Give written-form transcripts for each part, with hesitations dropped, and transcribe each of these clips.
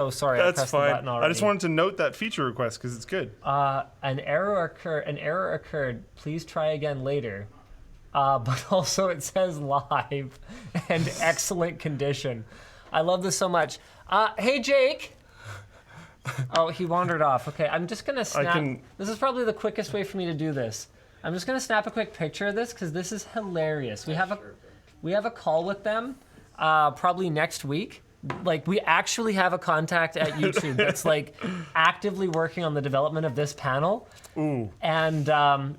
Oh, sorry, I That's pressed the fine. button already. I just wanted to note that feature request because it's good. An error occurred. Please try again later. But also it says live and excellent condition. I love this so much. Hey, Jake. Oh, he wandered off. Okay, I'm just gonna snap. This is probably the quickest way for me to do this. I'm just gonna snap a quick picture of this because this is hilarious. We have a call with them probably next week. Like, we actually have a contact at YouTube that's like actively working on the development of this panel. Ooh. And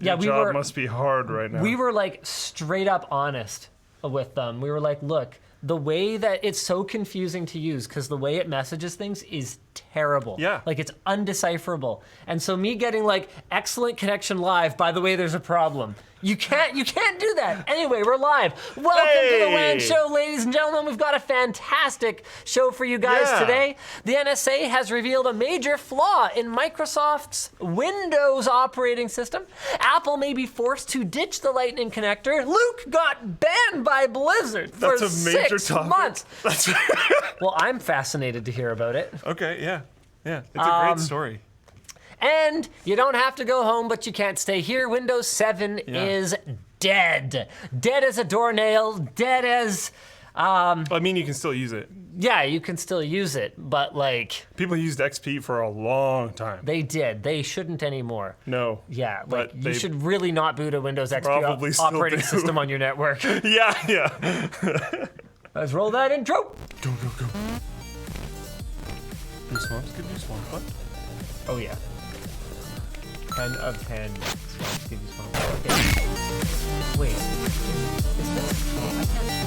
Your job must be hard right now. We were like straight up honest with them. We were like, look, the way that it's so confusing to use because the way it messages things is terrible. Yeah. Like, it's undecipherable. And so me getting like excellent connection live, by the way, there's a problem. You can't do that. Anyway, we're live. Welcome to the WAN show, ladies and gentlemen. We've got a fantastic show for you guys today. The NSA has revealed a major flaw in Microsoft's Windows operating system. Apple may be forced to ditch the Lightning connector. Luke got banned by Blizzard for 6 months. That's Well, I'm fascinated to hear about it. Okay, yeah. Yeah, it's a great story. And you don't have to go home, but you can't stay here. Windows 7 is dead. Dead as a doornail, dead as... I mean, you can still use it. Yeah, you can still use it, but like... People used XP for a long time. They did. They shouldn't anymore. No. Yeah, like, but you should really not boot a Windows probably XP still operating do. system on your network. Yeah. Let's roll that intro. Go. Do swamps? Could you swamp what? Oh, yeah. 10 of 10. Swamps give you swamps. Okay. Wait. Is this?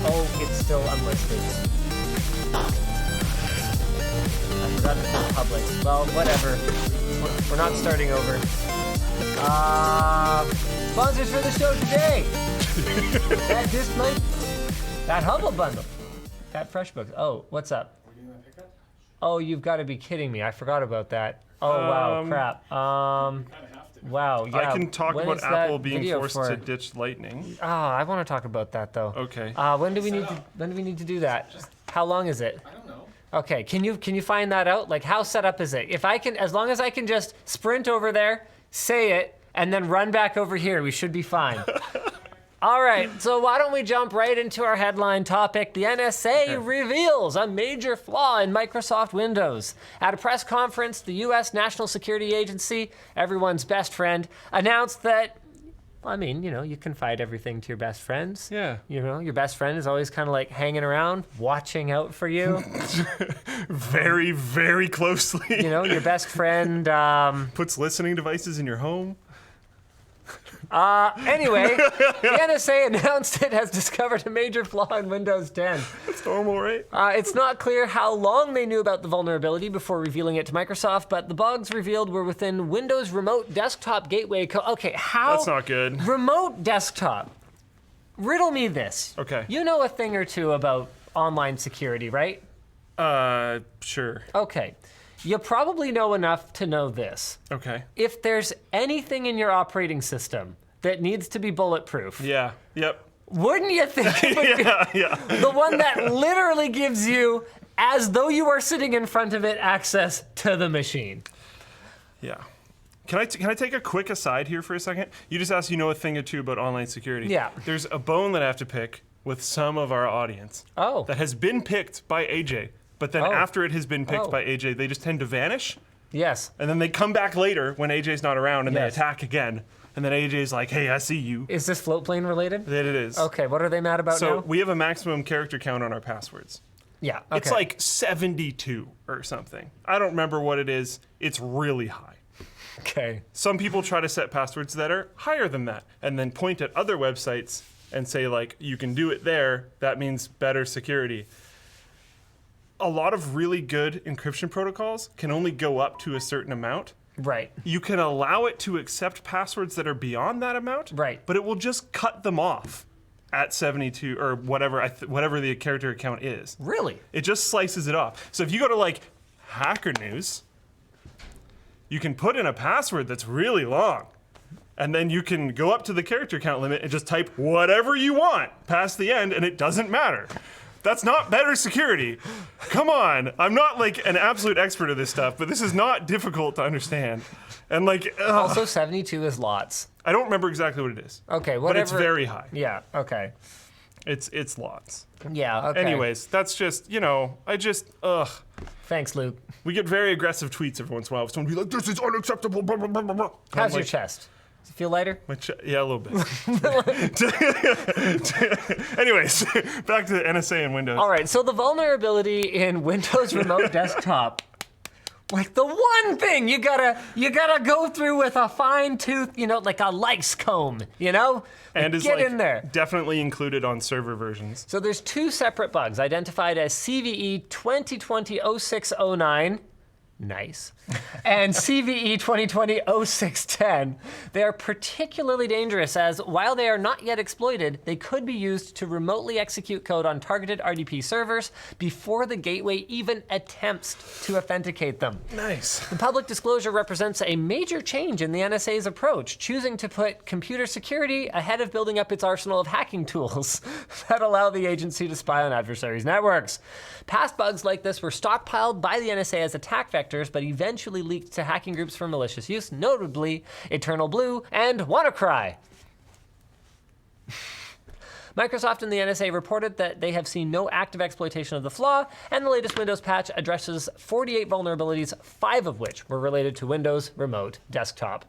Oh, it's still unlisted. I forgot to put public. Well, whatever. We're not starting over. Sponsors for the show today. That Displate. That Humble Bundle. That Freshbooks. Oh, what's up? We're doing a pickup? Oh, you've got to be kidding me. I forgot about that. Oh, wow, crap. Wow, yeah. I can talk when about is that Apple being video forced for? to ditch Lightning. I want to talk about that though. Okay. When do we need to do that? How long is it? I don't know. Okay, can you find that out? Like, how set up is it? If I can, as long as I can just sprint over there, say it, and then run back over here, we should be fine. All right, so why don't we jump right into our headline topic. The NSA reveals a major flaw in Microsoft Windows. At a press conference, the US National Security Agency, everyone's best friend, announced that, I mean, you know, you confide everything to your best friends. Yeah. You know, your best friend is always kind of like hanging around, watching out for you. Very, very closely. You know, your best friend... Puts listening devices in your home. Anyway, the NSA announced it has discovered a major flaw in Windows 10. That's normal, right? It's not clear how long they knew about the vulnerability before revealing it to Microsoft, but the bugs revealed were within Windows Remote Desktop Gateway code. Okay, how? That's not good. Remote Desktop. Riddle me this. Okay. You know a thing or two about online security, right? Sure. Okay. You probably know enough to know this. Okay. If there's anything in your operating system that needs to be bulletproof, Yeah. Yep. wouldn't you think it would be the one that literally gives you, as though you are sitting in front of it, access to the machine? Yeah. Can I take a quick aside here for a second? You just asked, you know, a thing or two about online security. Yeah. There's a bone that I have to pick with some of our audience. Oh. That has been picked by AJ. But then after it has been picked by AJ, they just tend to vanish. Yes. And then they come back later when AJ's not around and they attack again. And then AJ's like, hey, I see you. Is this Floatplane related? That it is. Okay, what are they mad about So now? we have a maximum character count on our passwords. Yeah, okay. It's like 72 or something. I don't remember what it is. It's really high. Okay. Some people try to set passwords that are higher than that and then point at other websites and say, like, you can do it there. That means better security. A lot of really good encryption protocols can only go up to a certain amount. Right. You can allow it to accept passwords that are beyond that amount. Right. But it will just cut them off at 72 or whatever whatever the character account is. Really? It just slices it off. So if you go to like Hacker News, you can put in a password that's really long. And then you can go up to the character count limit and just type whatever you want past the end and it doesn't matter. That's not better security. Come on. I'm not like an absolute expert of this stuff, but this is not difficult to understand. And like, Also, 72 is lots. I don't remember exactly what it is. Okay, whatever. But it's very high. Yeah, okay. It's lots. Yeah, okay. Anyways, that's just, Thanks, Luke. We get very aggressive tweets every once in a while. Someone be like, this is unacceptable, blah, blah, blah, blah, blah. How's your chest? Does it feel lighter? Yeah, a little bit. Anyways, back to the NSA and Windows. All right, so the vulnerability in Windows Remote Desktop, like the one thing you gotta go through with a fine tooth, like a lice comb, And is get like in there. definitely included on server versions. So there's two separate bugs identified as CVE 2020-0609. Nice. And CVE 2020-0610. They are particularly dangerous as, while they are not yet exploited, they could be used to remotely execute code on targeted RDP servers before the gateway even attempts to authenticate them. Nice. The public disclosure represents a major change in the NSA's approach, choosing to put computer security ahead of building up its arsenal of hacking tools that allow the agency to spy on adversaries' networks. Past bugs like this were stockpiled by the NSA as attack vectors, but eventually leaked to hacking groups for malicious use, notably Eternal Blue and WannaCry. Microsoft and the NSA reported that they have seen no active exploitation of the flaw, and the latest Windows patch addresses 48 vulnerabilities, 5 of which were related to Windows Remote Desktop.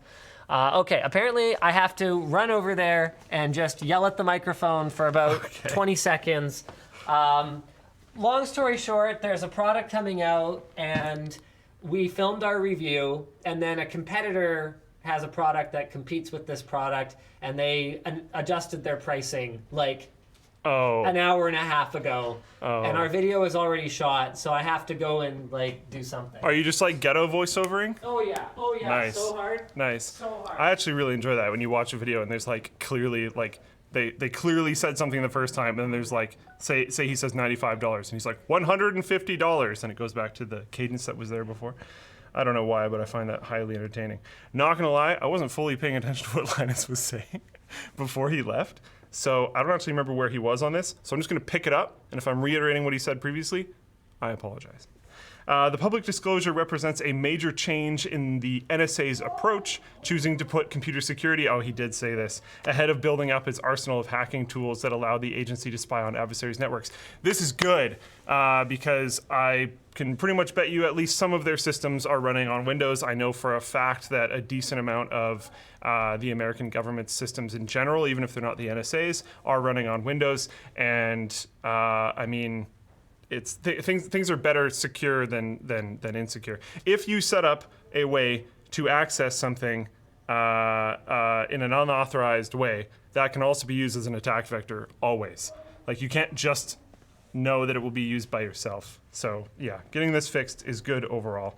Okay, apparently I have to run over there and just yell at the microphone for about 20 seconds. Long story short, there's a product coming out, and we filmed our review, and then a competitor has a product that competes with this product, and they adjusted their pricing like an hour and a half ago. And our video is already shot, so I have to go and like do something. Are you just like ghetto voiceovering? Oh yeah, Nice. so hard. Nice. So hard. I actually really enjoy that when you watch a video and there's like clearly like they clearly said something the first time, and then there's like say he says $95 and he's like $150, and it goes back to the cadence that was there before. I don't know why, but I find that highly entertaining. Not gonna lie, I wasn't fully paying attention to what Linus was saying before he left, so I don't actually remember where he was on this. So I'm just gonna pick it up, and if I'm reiterating what he said previously, I apologize. The public disclosure represents a major change in the NSA's approach, choosing to put computer security, he did say this, ahead of building up its arsenal of hacking tools that allow the agency to spy on adversaries' networks. This is good, because I can pretty much bet you at least some of their systems are running on Windows. I know for a fact that a decent amount of the American government's systems in general, even if they're not the NSA's, are running on Windows. And I mean, things are better secure than insecure. If you set up a way to access something in an unauthorized way, that can also be used as an attack vector always. Like, you can't just know that it will be used by yourself. So yeah, getting this fixed is good overall.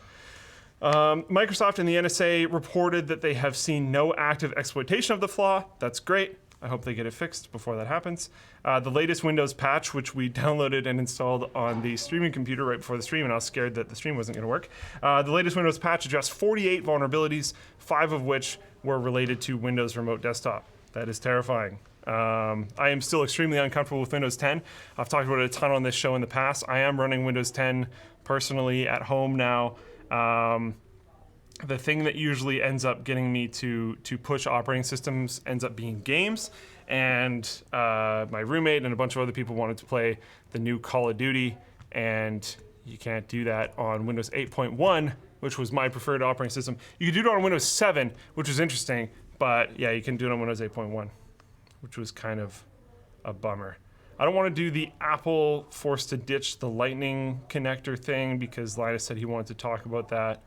Microsoft and the NSA reported that they have seen no active exploitation of the flaw. That's great. I hope they get it fixed before that happens. The latest Windows patch, which we downloaded and installed on the streaming computer right before the stream, and I was scared that the stream wasn't going to work. The latest Windows patch addressed 48 vulnerabilities, 5 of which were related to Windows Remote Desktop. That is terrifying. I am still extremely uncomfortable with Windows 10. I've talked about it a ton on this show in the past. I am running Windows 10 personally at home now. The thing that usually ends up getting me to push operating systems ends up being games, and my roommate and a bunch of other people wanted to play the new Call of Duty, and you can't do that on Windows 8.1, which was my preferred operating system. You could do it on Windows 7, which was interesting, but yeah, you can do it on Windows 8.1, which was kind of a bummer. I don't want to do the Apple forced to ditch the Lightning connector thing because Linus said he wanted to talk about that.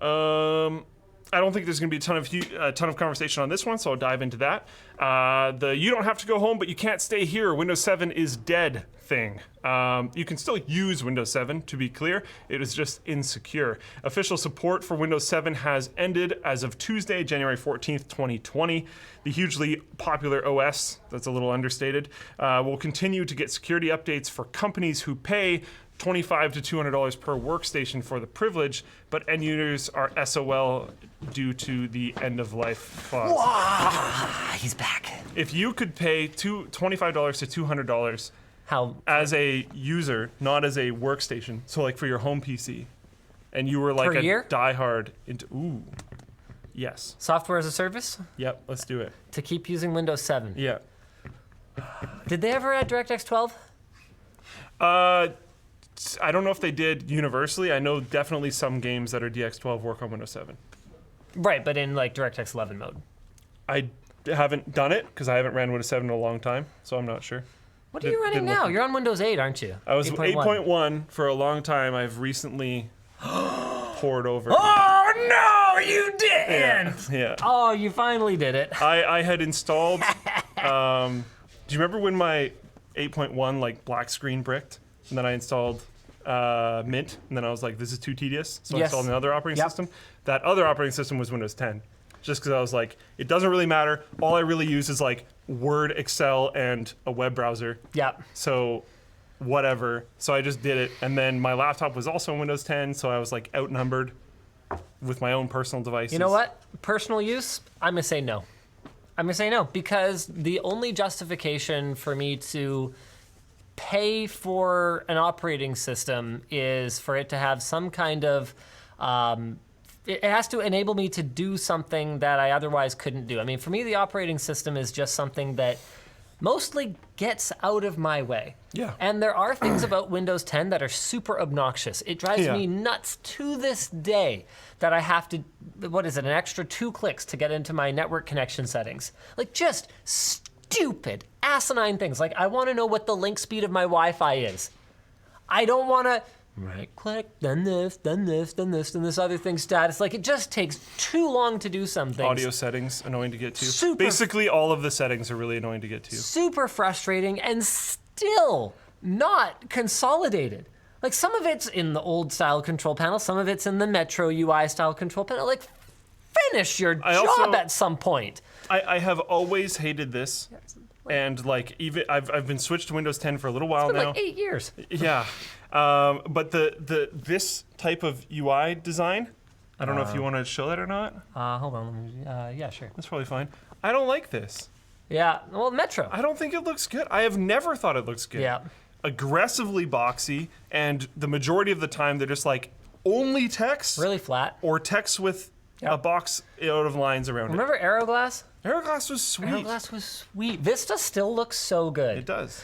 I don't think there's going to be a ton of conversation on this one, so I'll dive into that. The you don't have to go home, but you can't stay here. Windows 7 is dead thing. You can still use Windows 7, to be clear. It is just insecure. Official support for Windows 7 has ended as of Tuesday, January 14th, 2020. The hugely popular OS, that's a little understated, will continue to get security updates for companies who pay $25 to $200 per workstation for the privilege, but end users are SOL due to the end-of-life clause. He's back. If you could pay $25 to $200 How? as a user, not as a workstation. So like for your home PC, and you were like Per a year? diehard into yes, Software as a service yep, let's do it. to keep using Windows 7. Yeah. Did they ever add DirectX 12? I don't know if they did universally. I know definitely some games that are DX12 work on Windows 7. Right, but in like DirectX 11 mode. I haven't done it because I haven't ran Windows 7 in a long time, so I'm not sure. What are you running now? You're on Windows 8, aren't you? I was 8.1 for a long time. I've recently poured over. Oh no, you didn't! Yeah. Oh, you finally did it. I had installed. Do you remember when my 8.1 like black screen bricked, and then I installed Mint, and then I was like, this is too tedious, so I Yes. installed another operating Yep. system. That other operating system was Windows 10, just because I was like, it doesn't really matter. All I really use is like Word, Excel, and a web browser. Yep. So whatever. So I just did it, and then my laptop was also Windows 10, so I was like outnumbered with my own personal devices. You know what? Personal use, I'm going to say no. I'm going to say no because the only justification for me to pay for an operating system is for it to have some kind of it has to enable me to do something that I otherwise couldn't do. I mean, for me, the operating system is just something that mostly gets out of my way. Yeah. And there are things about Windows 10 that are super obnoxious. It drives Yeah. me nuts to this day that I have to, what is it, an extra 2 clicks to get into my network connection settings. Like just stupid, asinine things. Like I want to know what the link speed of my Wi-Fi is. I don't want to right click, then this, then this, then this, then this other thing status. Like it just takes too long to do some things. Audio settings, annoying to get to. Super- Basically, all of the settings are really annoying to get to. Super frustrating and still not consolidated. Like some of it's in the old style control panel, some of it's in the Metro UI style control panel. Like finish your job at some point. I have always hated this, and like even I've been switched to Windows 10 for a little while It's been now. like 8 years. Yeah, but this type of UI design, I don't know if you want to show that or not. Hold on. Yeah, sure. That's probably fine. I don't like this. Yeah, well, Metro. I don't think it looks good. I have never thought it looks good. Yeah. Aggressively boxy, and the majority of the time they're just like only text Really flat. or text with Yep. a box out of lines around Remember Aeroglass? it. Aeroglass was sweet. Aeroglass was sweet. Vista still looks so good. It does.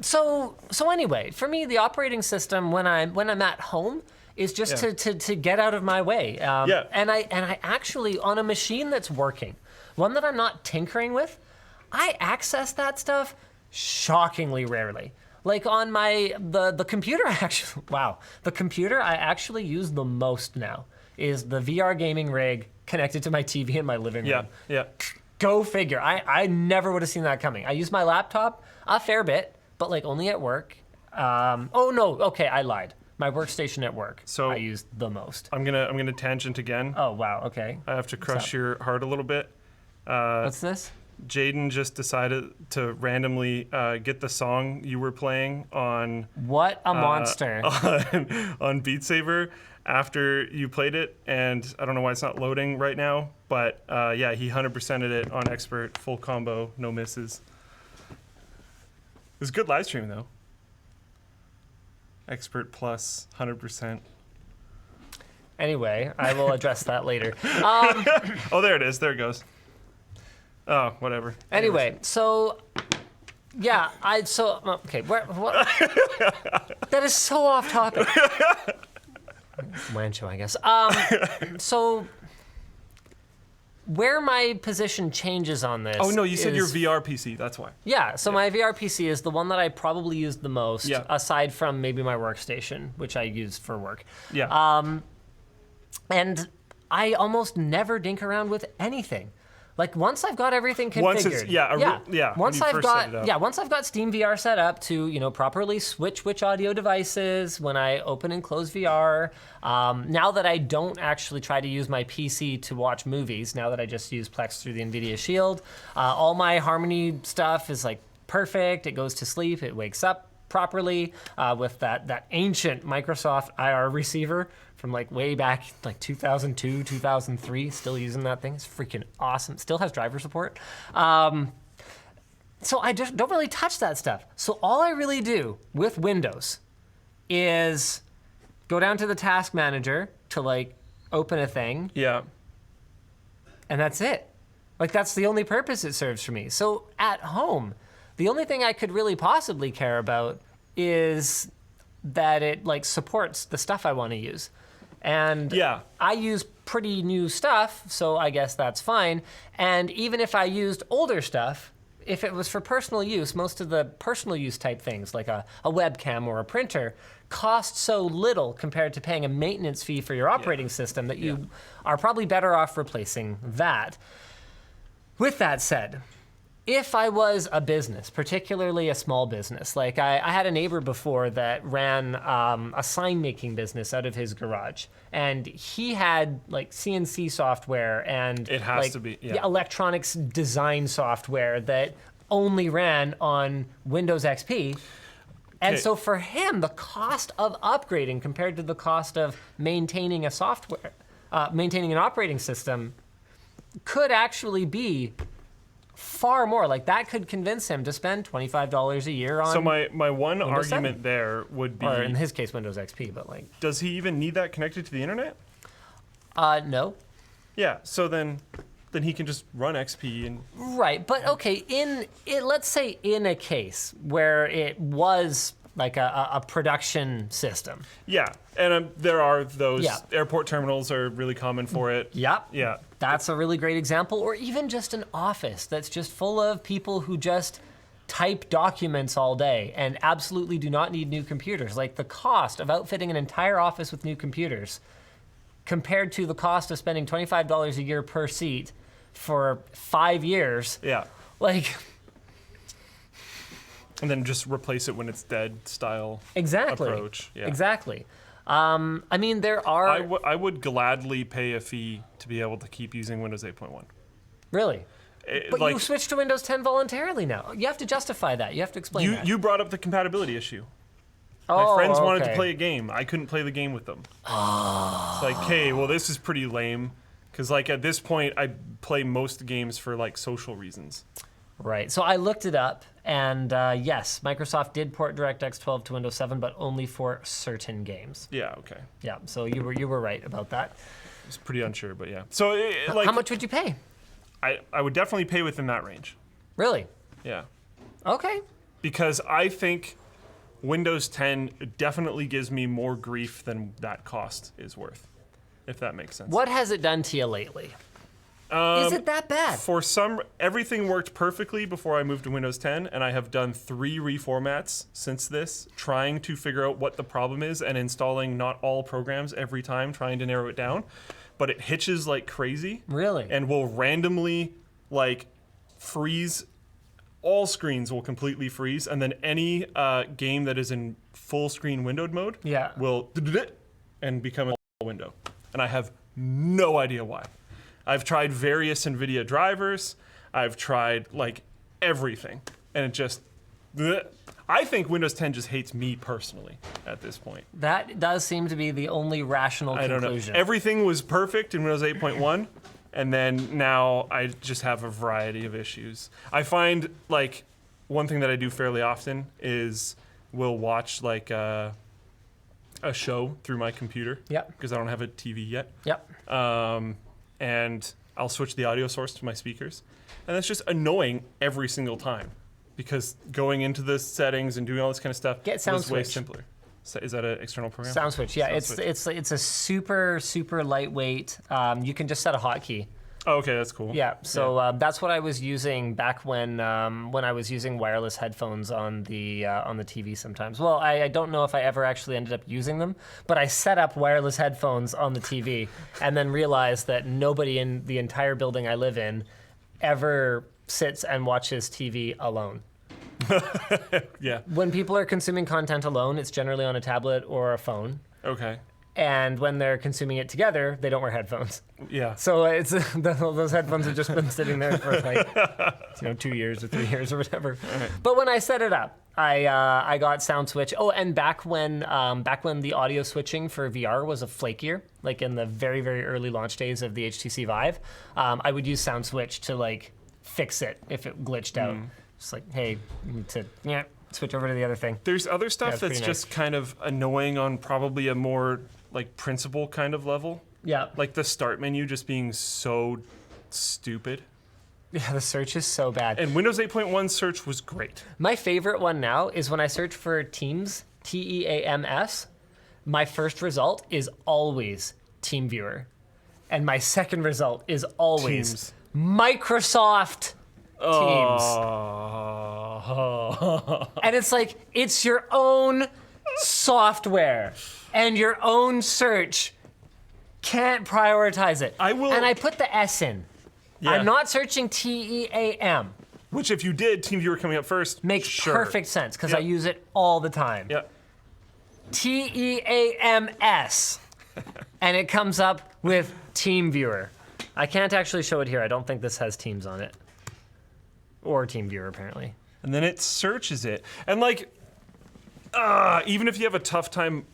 So anyway, for me, the operating system when I'm at home is just Yeah. to get out of my way. Yeah. And I actually on a machine that's working, one that I'm not tinkering with, I access that stuff shockingly rarely. Like on the computer, actually, wow, the computer I actually use the most now is the VR gaming rig connected to my TV in my living room. Yeah. Go figure. I never would have seen that coming. I use my laptop a fair bit, but like only at work. Oh no, okay, I lied. My workstation at work, So- I use the most. I'm gonna tangent again. Oh wow, okay. I have to crush your heart a little bit. What's this? Jaden just decided to randomly get the song you were playing on What a monster. on Beat Saber after you played it, and I don't know why it's not loading right now, but yeah, he 100%ed it on expert, full combo, no misses. It was a good live stream though. Expert plus 100%. Anyway, I will address that later. Oh, there it is. There it goes. Oh, whatever. Anyway, so yeah, okay. What? That is so off topic. Wancho, I guess. So where my position changes on this? Oh no, you said your is- VR PC. That's why. Yeah, so my VR PC is the one that I probably use the most, Yeah. aside from maybe my workstation, which I use for work. Yeah. And I almost never dink around with anything. Like once I've got everything configured, Once it's- yeah, when Once you I've first set it up. once I've got Steam VR set up to properly switch which audio devices when I open and close VR. Now that I don't actually try to use my PC to watch movies, now that I just use Plex through the NVIDIA Shield, all my Harmony stuff is like perfect. It goes to sleep. It wakes up properly with that ancient Microsoft IR receiver from like way back like 2002, 2003, still using that thing. It's freaking awesome. Still has driver support. So I just don't really touch that stuff. So all I really do with Windows is go down to the task manager to like open a thing. Yeah. And that's it. Like that's the only purpose it serves for me. So at home, the only thing I could really possibly care about is that it like supports the stuff I want to use. And Yeah. I use pretty new stuff, so I guess that's fine. And even if I used older stuff, if it was for personal use, most of the personal use type things like a webcam or a printer cost so little compared to paying a maintenance fee for your operating system that you are probably better off replacing that. With that said, if I was a business, particularly a small business, like I had a neighbor before that ran a sign making business out of his garage, and he had like CNC software and It has like, to be, electronics design software that only ran on Windows XP. And Okay. so for him, the cost of upgrading compared to the cost of maintaining a software, maintaining an operating system could actually be far more. Like that could convince him to spend $25 a year on, So my one Windows 7. argument there would be, or in his case, Windows XP, but like, does he even need that connected to the internet? no. Yeah, so then he can just run XP and Right, but okay, let's say in a case where it was like a production system. yeah, and there are those Yeah. airport terminals are really common for it. Yep. Yeah. That's a really great example, or even just an office that's just full of people who just type documents all day and absolutely do not need new computers. Like the cost of outfitting an entire office with new computers compared to the cost of spending $25 a year per seat for 5 years, Yeah. like, And then just replace it when it's dead style exactly. approach. Yeah. Exactly. I mean, there are... I would gladly pay a fee to be able to keep using Windows 8.1. Really? But like, you switched to Windows 10 voluntarily now. You have to justify that. You have to explain that. you brought up the compatibility issue. My friends wanted to play a game. I couldn't play the game with them. It's like, hey, well, this is pretty lame. Because like at this point, I play most games for like social reasons. Right. So I looked it up, and yes, Microsoft did port DirectX 12 to Windows 7, but only for certain games. Yeah, okay. Yeah. So you were right about that. I was pretty unsure, but yeah. So like, How much would you pay? I would definitely pay within that range. Really? Yeah. Okay. Because I think Windows 10 definitely gives me more grief than that cost is worth, if that makes sense. What has it done to you lately? Is it that bad? For everything worked perfectly before I moved to Windows 10, and I have done 3 reformats since this, trying to figure out what the problem is and installing not all programs every time, trying to narrow it down. But it hitches like crazy. Really? And will randomly like freeze. All screens will completely freeze, and then any game that is in full screen windowed mode will and become a window. And I have no idea why. I've tried various NVIDIA drivers. I've tried like everything, and it just. I think Windows 10 just hates me personally at this point. That does seem to be the only rational I don't conclusion. know. Everything was perfect in Windows 8.1, and then now I just have a variety of issues. I find like one thing that I do fairly often is we'll watch like a show through my computer. Yep. Because I don't have a TV yet. Yep. And I'll switch the audio source to my speakers. And that's just annoying every single time because going into the settings and doing all this kind of stuff was way simpler. So is that an external program? Sound switch, yeah. Sound It's a super lightweight. You can just set a hotkey. Oh, okay, that's cool. Yeah, so that's what I was using back when I was using wireless headphones on the TV sometimes. Well, I don't know if I ever actually ended up using them, but I set up wireless headphones on the TV and then realized that nobody in the entire building I live in ever sits and watches TV alone. Yeah. When people are consuming content alone, it's generally on a tablet or a phone. Okay. And when they're consuming it together, they don't wear headphones. Yeah. So it's those headphones have just been sitting there for like 2 years or 3 years or whatever. Right. But when I set it up, I got sound switch. Oh, and back when the audio switching for VR was a flakier, like in the very early launch days of the HTC Vive, I would use sound switch to like fix it if it glitched out. It's like, hey, you need to switch over to the other thing. There's other stuff it's that's pretty just kind of annoying on probably a more like principle kind of level. Yeah. Like the start menu just being so stupid. Yeah, the search is so bad. And Windows 8.1 search was great. My favorite one now is when I search for Teams, Teams, my first result is always TeamViewer. And my second result is always Teams. Microsoft Teams. Oh. And it's like, it's your own software and your own search can't prioritize it. And I put the S in. Yeah. I'm not searching TEAM. Which if you did, TeamViewer coming up first, Makes sure. perfect sense because Yep. I use it all the time. Yeah. TEAMS. And it comes up with TeamViewer. I can't actually show it here. I don't think this has Teams on it. Or TeamViewer, apparently. And then it searches it. And like, even if you have a tough time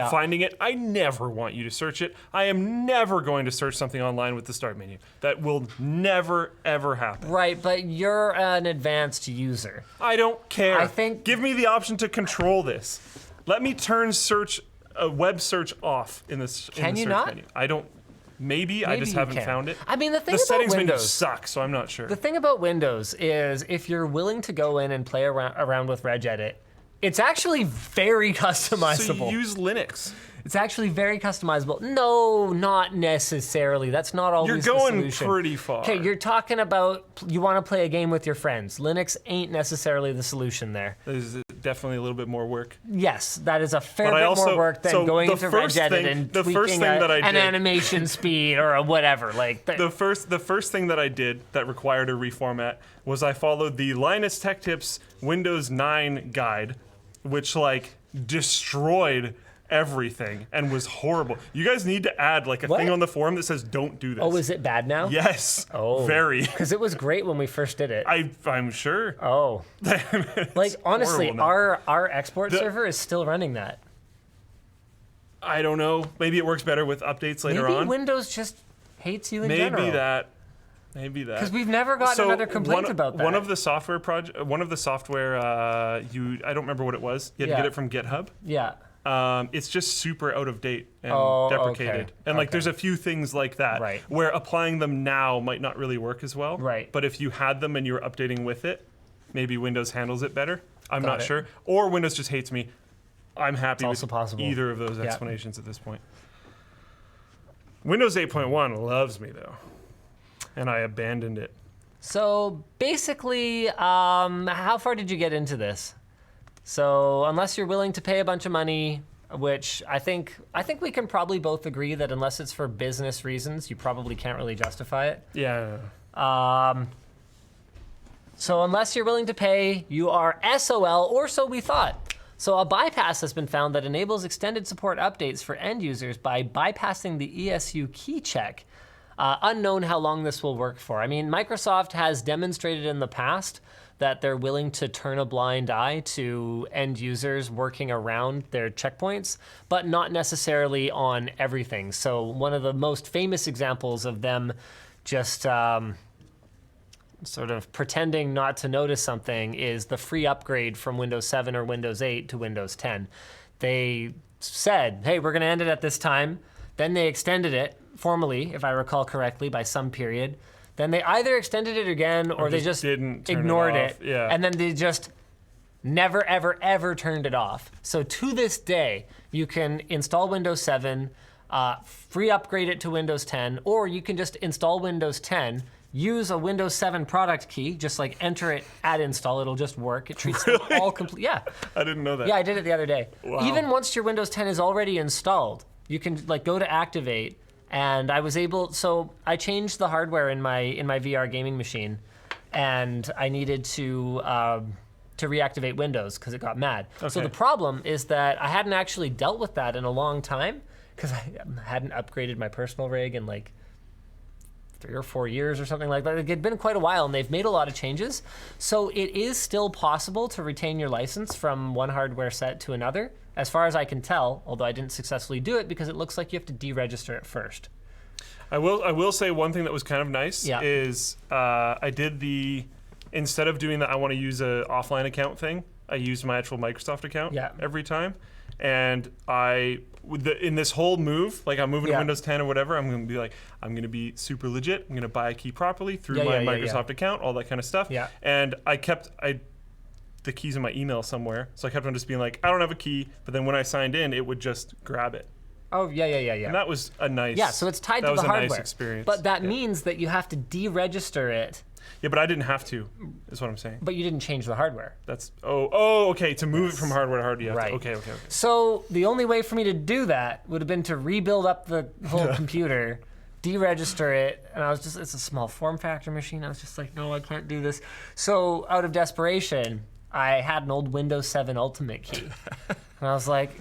finding it, I never want you to search it. I am never going to search something online with the start menu. That will never, ever happen. Right, but you're an advanced user. I don't care. I think- Give me the option to control this. Let me turn web search off in this Can you search not? menu. I don't. Maybe I just you haven't can. found it. I mean, the thing The about settings menu Windows, sucks, so I'm not sure. the thing about Windows is if you're willing to go in and play around with regedit, it's actually very customizable. So you use Linux. It's actually very customizable. No, not necessarily. That's not always You're the going solution. pretty far. Okay, you're talking about you want to play a game with your friends. Linux ain't necessarily the solution there. There's definitely a little bit more work. Yes, that is a fair But I bit also- more work than so going the into first regedit thing- and the first tweaking thing that I an did- animation speed or a whatever. Like The first thing that I did that required a reformat was I followed the Linus Tech Tips Windows 9 guide, which like destroyed everything and was horrible. You guys need to add like a What? thing on the forum that says don't do this. oh, is it bad now? Yes. Oh. Very. Because it was great when we first did it. I'm sure. Oh. Like honestly, horrible now. our export server is still running that. I don't know. Maybe it works better with updates later Maybe on. Windows just hates you in general. Maybe that. Maybe that. Because we've never gotten another complaint about that. One of the software I don't remember what it was. You had to Yeah. get it from GitHub. Yeah. It's just super out of date and Oh, deprecated. okay. And like Okay. there's a few things like that Right. where applying them now might not really work as well. Right. But if you had them and you were updating with it, maybe Windows handles it better. I'm Got not it. sure. Or Windows just hates me. I'm happy with also possible. either of those Yeah. explanations at this point. Windows 8.1 loves me though. And I abandoned it. So basically, how far did you get into this? So unless you're willing to pay a bunch of money, which I think we can probably both agree that unless it's for business reasons, you probably can't really justify it. Yeah. So unless you're willing to pay, you are SOL, or so we thought. So a bypass has been found that enables extended support updates for end users by bypassing the ESU key check. Unknown how long this will work for. I mean, Microsoft has demonstrated in the past that they're willing to turn a blind eye to end users working around their checkpoints, but not necessarily on everything. So one of the most famous examples of them just sort of pretending not to notice something is the free upgrade from Windows 7 or Windows 8 to Windows 10. They said, hey, we're going to end it at this time. Then they extended it formally, if I recall correctly, by some period. Then they either extended it again or they just didn't turn ignored it it. off. Yeah. And then they just never, ever, ever turned it off. So to this day, you can install Windows 7, free upgrade it to Windows 10, or you can just install Windows 10, use a Windows 7 product key, just like enter it at install, it'll just work. It treats them all complete. Yeah. I didn't know that. Yeah, I did it the other day. Wow. Even once your Windows 10 is already installed, you can like go to activate, and I was able. So I changed the hardware in my VR gaming machine, and I needed to reactivate Windows because it got mad. So Okay. the problem is that I hadn't actually dealt with that in a long time because I hadn't upgraded my personal rig in like 3 or 4 years or something like that. It had been quite a while, and they've made a lot of changes. So it is still possible to retain your license from one hardware set to another, as far as I can tell, although I didn't successfully do it because it looks like you have to deregister it first. I will say one thing that was kind of nice Yeah. is I did the instead of doing that, I want to use a offline account thing. I use my actual Microsoft account every time. And in this whole move, like I'm moving to Windows 10 or whatever, I'm going to be like, I'm going to be super legit. I'm going to buy a key properly through my Microsoft account, all that kind of stuff. Yeah. And I kept the keys in my email somewhere. So I kept on just being like, I don't have a key. But then when I signed in, it would just grab it. Oh, yeah. And that was a nice so it's tied to the hardware. That was a nice experience. But that means that you have to deregister it. Yeah, but I didn't have to, is what I'm saying. But you didn't change the hardware. That's, okay, to move it from hardware to hardware, you have to, okay. So the only way for me to do that would have been to rebuild up the whole computer, deregister it, and it's a small form factor machine. I was just like, no, I can't do this. So out of desperation, I had an old Windows 7 Ultimate key. And I was like,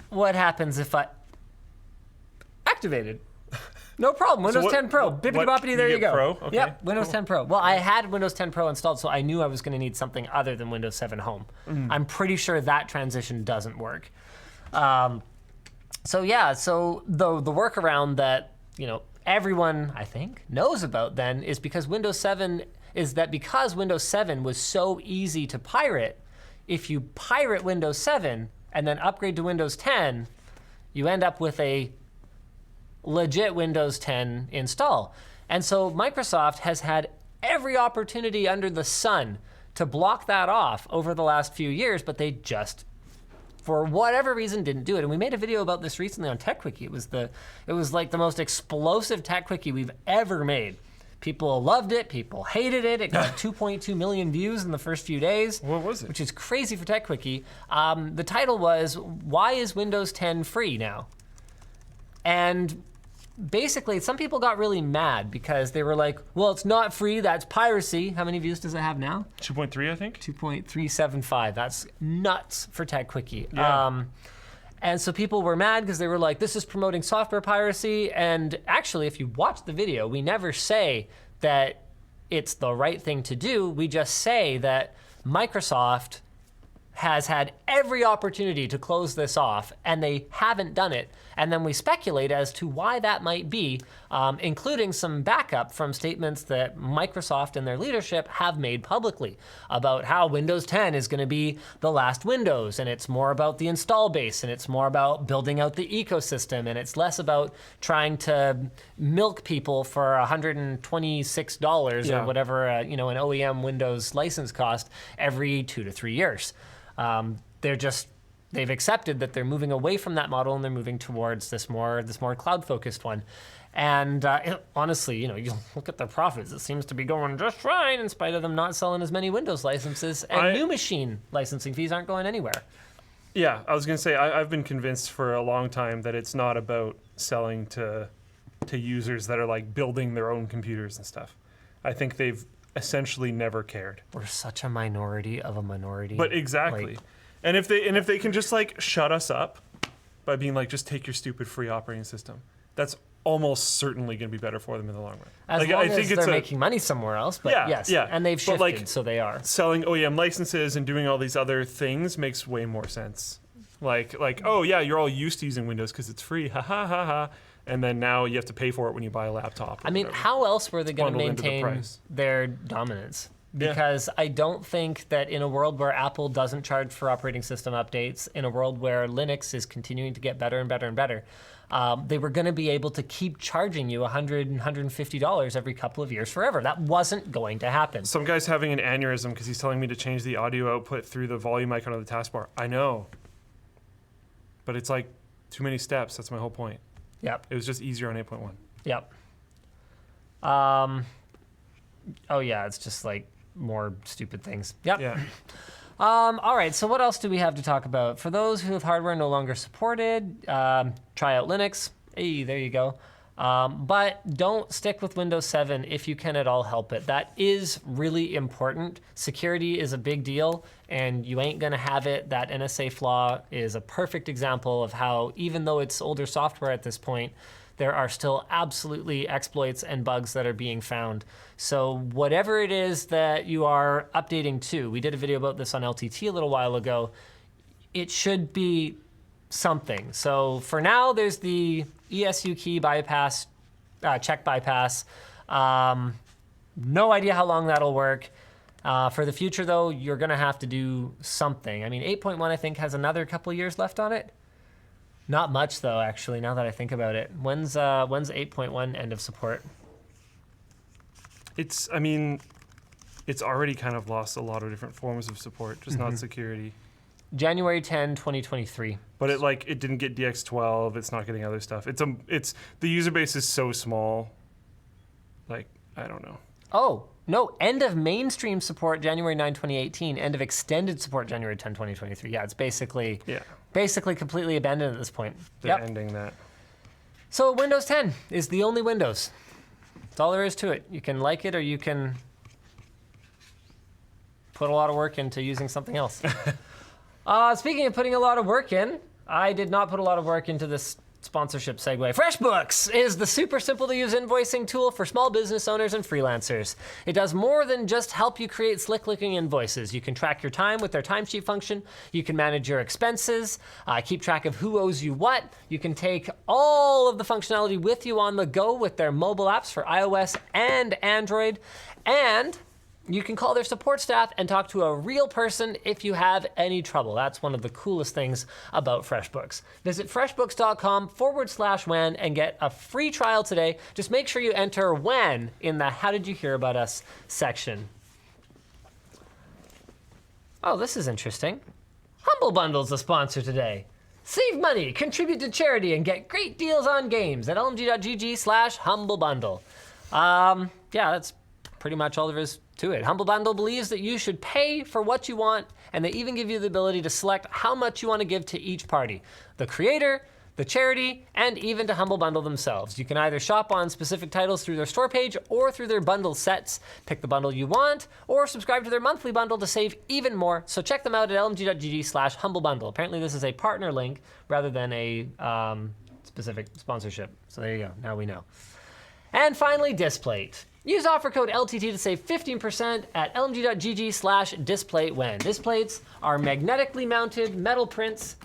what happens if I activated? No problem. Windows 10 Pro. Bippity-boppity, there you go. Pro? Okay. Yep, Windows 10 Pro. Well, I had Windows 10 Pro installed, so I knew I was going to need something other than Windows 7 Home. I'm pretty sure that transition doesn't work. So the workaround that everyone, I think, knows about then is because Windows 7 was so easy to pirate, if you pirate Windows 7 and then upgrade to Windows 10, you end up with a legit Windows 10 install. And so Microsoft has had every opportunity under the sun to block that off over the last few years, but they just, for whatever reason, didn't do it. And we made a video about this recently on TechWiki. It was like the most explosive TechWiki we've ever made. People loved it. People hated it. It got 2.2 million views in the first few days. What was it? Which is crazy for TechWiki. The title was, "Why is Windows 10 free now?" And basically, some people got really mad because they were like, well, it's not free, that's piracy. How many views does it have now? 2.3, I think. 2.375. That's nuts for TechWiki. Yeah. And so people were mad because they were like, this is promoting software piracy. And actually, if you watch the video, we never say that it's the right thing to do. We just say that Microsoft has had every opportunity to close this off, and they haven't done it. And then we speculate as to why that might be, including some backup from statements that Microsoft and their leadership have made publicly about how Windows 10 is going to be the last Windows, and it's more about the install base, and it's more about building out the ecosystem, and it's less about trying to milk people for $126 or whatever an OEM Windows license cost every 2 to 3 years. They've accepted that they're moving away from that model and they're moving towards this more cloud-focused one. And honestly, you look at their profits, it seems to be going just fine in spite of them not selling as many Windows licenses, and new machine licensing fees aren't going anywhere. Yeah, I was going to say, I've been convinced for a long time that it's not about selling to users that are like building their own computers and stuff. I think they've essentially never cared. We're such a minority of a minority. But exactly. And if they can just like shut us up by being like, just take your stupid free operating system, that's almost certainly going to be better for them in the long run. As long as they're making money somewhere else, but yes. And they've shifted, so they are. Selling OEM licenses and doing all these other things makes way more sense. Like, oh yeah, you're all used to using Windows because it's free, ha ha ha ha. And then now you have to pay for it when you buy a laptop. I mean, how else were they going to maintain their dominance? Because I don't think that in a world where Apple doesn't charge for operating system updates, in a world where Linux is continuing to get better and better and better, they were going to be able to keep charging you $100 and $150 every couple of years forever. That wasn't going to happen. Some guy's having an aneurysm because he's telling me to change the audio output through the volume icon on the taskbar. I know. But it's like too many steps. That's my whole point. Yep. It was just easier on 8.1. Yep. Oh yeah, it's just like more stupid things. Yep. Yeah. All right, so what else do we have to talk about? For those who have hardware no longer supported, try out Linux. Hey, there you go. But don't stick with Windows 7 if you can at all help it. That is really important. Security is a big deal, and you ain't gonna have it. That NSA flaw is a perfect example of how, even though it's older software at this point, there are still absolutely exploits and bugs that are being found. So whatever it is that you are updating to, we did a video about this on LTT a little while ago, it should be something. So for now, there's the ESU key bypass, check bypass. No idea how long that'll work. For the future, though, you're going to have to do something. I mean, 8.1, I think, has another couple years left on it. Not much, though, actually, now that I think about it. When's 8.1 end of support? I mean, it's already kind of lost a lot of different forms of support, just not security. January 10, 2023. But it didn't get DX12. It's not getting other stuff. The user base is so small. Like, I don't know. Oh, no, end of mainstream support January 9, 2018. End of extended support January 10, 2023. Yeah, it's basically completely abandoned at this point. They're ending that. So Windows 10 is the only Windows. That's all there is to it. You can like it or you can put a lot of work into using something else. Speaking of putting a lot of work in, I did not put a lot of work into this sponsorship segue. Freshbooks is the super simple to use invoicing tool for small business owners and freelancers. It does more than just help you create slick looking invoices. You can track your time with their timesheet function. You can manage your expenses, keep track of who owes you what. You can take all of the functionality with you on the go with their mobile apps for iOS and Android. And you can call their support staff and talk to a real person if you have any trouble. That's one of the coolest things about FreshBooks. Visit freshbooks.com/WAN and get a free trial today. Just make sure you enter WAN in the How Did You Hear About Us section. Oh, this is interesting. Humble Bundle's a sponsor today. Save money, contribute to charity, and get great deals on games at lmg.gg/humblebundle. Yeah, that's pretty much all there is to it. Humble Bundle believes that you should pay for what you want, and they even give you the ability to select how much you want to give to each party. The creator, the charity, and even to Humble Bundle themselves. You can either shop on specific titles through their store page or through their bundle sets. Pick the bundle you want, or subscribe to their monthly bundle to save even more. So check them out at lmg.gg/humblebundle. Apparently this is a partner link rather than a specific sponsorship. So there you go, now we know. And finally, Displate. Use offer code LTT to save 15% at lmg.gg/displateWAN. Displates are magnetically mounted metal prints.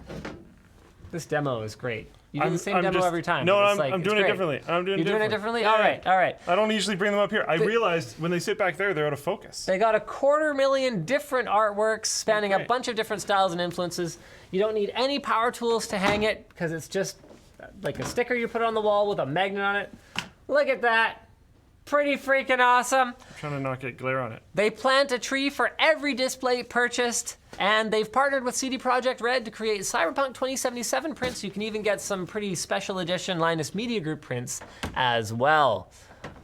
This demo is great. You do the same demo every time. No, I'm doing it differently. You're doing it differently? Yeah. All right. I don't usually bring them up here. I realized when they sit back there, they're out of focus. They got 250,000 different artworks spanning a bunch of different styles and influences. You don't need any power tools to hang it because it's just like a sticker you put on the wall with a magnet on it. Look at that. Pretty freaking awesome. I'm trying to not get glare on it. They plant a tree for every Displate purchased, and they've partnered with CD Projekt Red to create Cyberpunk 2077 prints. You can even get some pretty special edition Linus Media Group prints as well.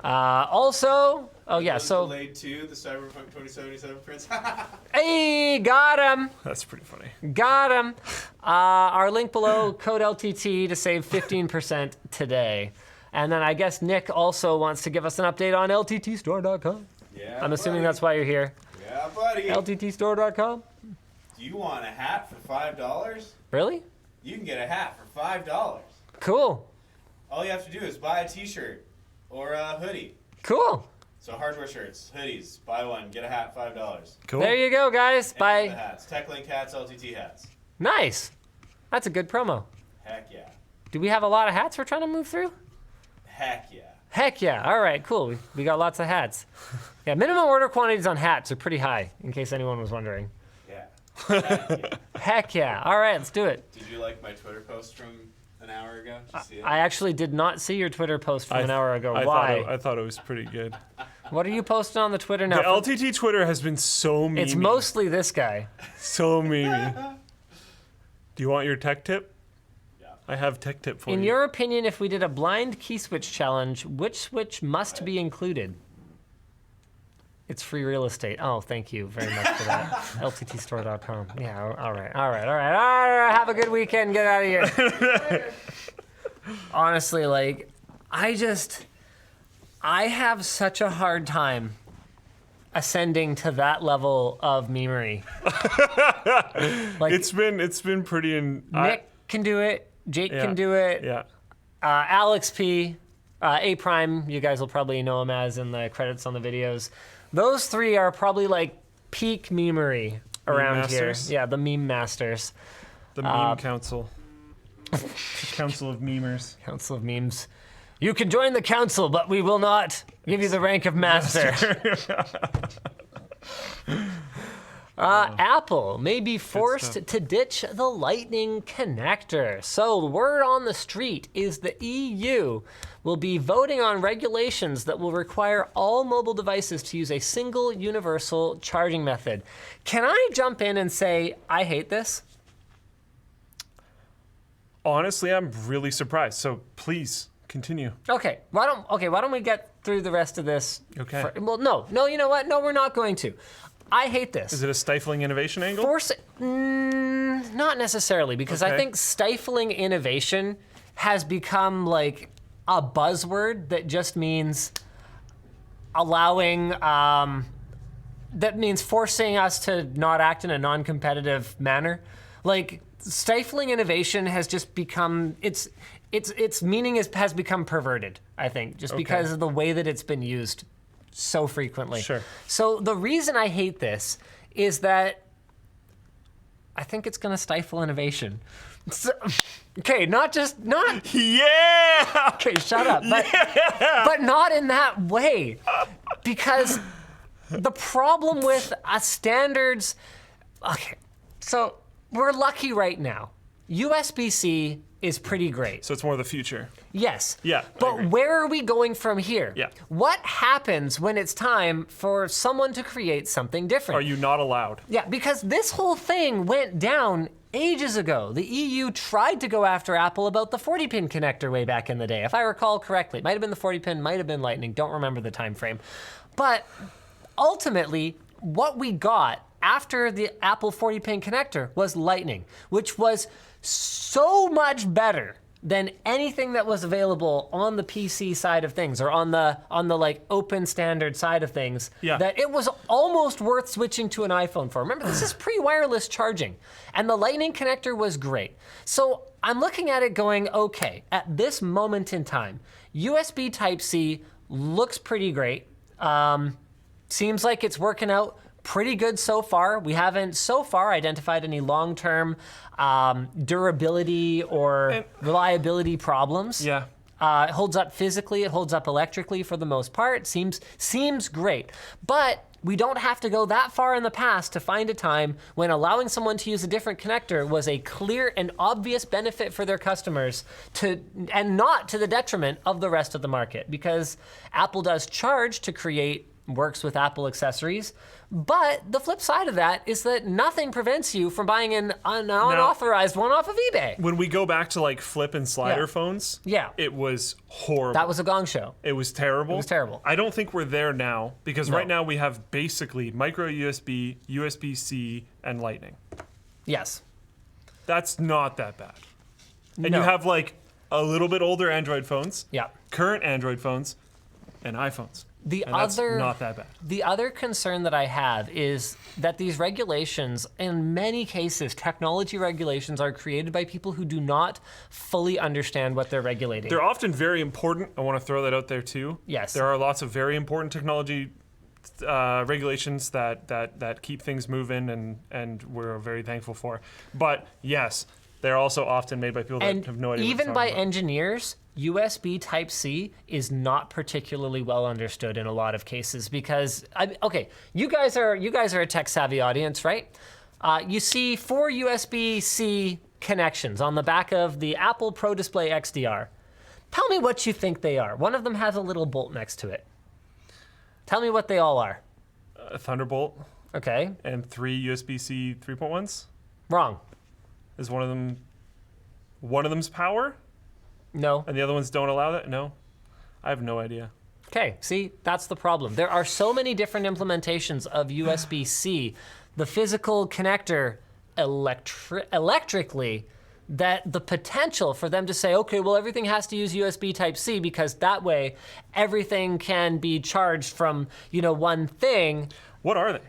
Also, oh yeah, so delayed too, the Cyberpunk 2077 prints. Hey, got him. That's pretty funny. Got him. Our link below, code LTT to save 15% today. And then I guess Nick also wants to give us an update on LTTStore.com. Yeah, I'm assuming that's why you're here. Yeah, buddy. LTTStore.com. Do you want a hat for $5? Really? You can get a hat for $5. Cool. All you have to do is buy a t-shirt or a hoodie. Cool. So hardware shirts, hoodies, buy one, get a hat, $5. Cool. There you go, guys. And Bye. the hats, TechLink hats, LTT hats. Nice. That's a good promo. Heck yeah. Do we have a lot of hats we're trying to move through? Heck yeah. Heck yeah. All right, cool. We got lots of hats. Yeah, minimum order quantities on hats are pretty high, in case anyone was wondering. Yeah. Heck yeah. Heck yeah. All right, let's do it. Did you like my Twitter post from an hour ago? Did you see it? I actually did not see your Twitter post from an hour ago. I Why? thought it was pretty good. What are you posting on the Twitter now? The LTT Twitter has been so memey. It's mostly this guy. So memey. Do you want your tech tip? I have tech tip for you. In your opinion, if we did a blind key switch challenge, which switch must be included? It's free real estate. Oh, thank you very much for that. LTTstore.com. Yeah, all right. Have a good weekend. Get out of here. Honestly, like, I have such a hard time ascending to that level of meme-ery. Like, it's been pretty. Nick can do it. Jake can do it. Yeah. Alex P, A Prime, you guys will probably know him as in the credits on the videos. Those three are probably like peak memery around here. Yeah, the meme masters. The meme council. Council of memers. Council of memes. You can join the council, but we will not give you the rank of master. Apple may be stuff. forced to ditch the Lightning connector. So the word on the street is the EU will be voting on regulations that will require all mobile devices to use a single universal charging method. Can I jump in and say, I hate this? Honestly, I'm really surprised. So please continue. Okay, why don't we get through the rest of this? Okay. No, you know what? No, we're not going to. I hate this. Is it a stifling innovation angle? Not necessarily, because I Okay. think stifling innovation has become like a buzzword that just means allowing, that means forcing us to not act in a non-competitive manner. Like, stifling innovation has just become, its meaning has become perverted, I think, just because of the way that it's been used so frequently. Sure. So the reason I hate this is that I think it's going to stifle innovation. So, okay, not. Yeah! Okay, shut up. But not in that way, because the problem with standards. Okay, so we're lucky right now. USB-C is pretty great. So it's more the future. Yes. Yeah, I But agree. where are we going from here? Yeah. What happens when it's time for someone to create something different? Are you not allowed? Yeah, because this whole thing went down ages ago. The EU tried to go after Apple about the 40-pin connector way back in the day, if I recall correctly. It might have been the 40-pin, might have been Lightning. Don't remember the time frame. But ultimately, what we got after the Apple 40-pin connector was Lightning, which was so much better than anything that was available on the PC side of things, or on the like open standard side of things, Yeah. that it was almost worth switching to an iPhone for. Remember, this is pre-wireless charging, and the Lightning connector was great. So I'm looking at it going, okay, at this moment in time, USB Type-C looks pretty great. Seems like it's working out pretty good so far. We haven't so far identified any long-term durability or reliability problems. Yeah. It holds up physically, it holds up electrically for the most part. Seems great. But we don't have to go that far in the past to find a time when allowing someone to use a different connector was a clear and obvious benefit for their customers, and not to the detriment of the rest of the market, because Apple does charge to create works with Apple accessories. But the flip side of that is that nothing prevents you from buying an unauthorized one off of eBay. When we go back to like flip and slider Yeah. phones, Yeah. it was horrible. That was a gong show. It was terrible. It was terrible. I don't think we're there now, because No. right now we have basically micro USB, USB-C, and Lightning. Yes. That's not that bad. And No. you have like a little bit older Android phones, Yeah. current Android phones, and iPhones. The And that's other not that bad. The other concern that I have is that these regulations, in many cases, technology regulations, are created by people who do not fully understand what they're regulating. They're often very important. I want to throw that out there too. Yes. There are lots of very important technology regulations that keep things moving, and we're very thankful for. But yes, they're also often made by people that And have no idea. what even they're by talking about. engineers, USB Type-C is not particularly well understood in a lot of cases, because you guys are a tech savvy audience, right? You see 4 USB-C connections on the back of the Apple Pro Display XDR. Tell me what you think they are. One of them has a little bolt next to it. Tell me what they all are. A Thunderbolt Okay, and 3 USB-C 3.1s. wrong. Is one of them? One of them's power, No. and the other ones don't allow that. No, I have no idea. Okay, see, that's the problem. There are so many different implementations of USB-C, the physical connector electrically, that the potential for them to say, okay, well, everything has to use USB Type-C because that way everything can be charged from, one thing. What are they?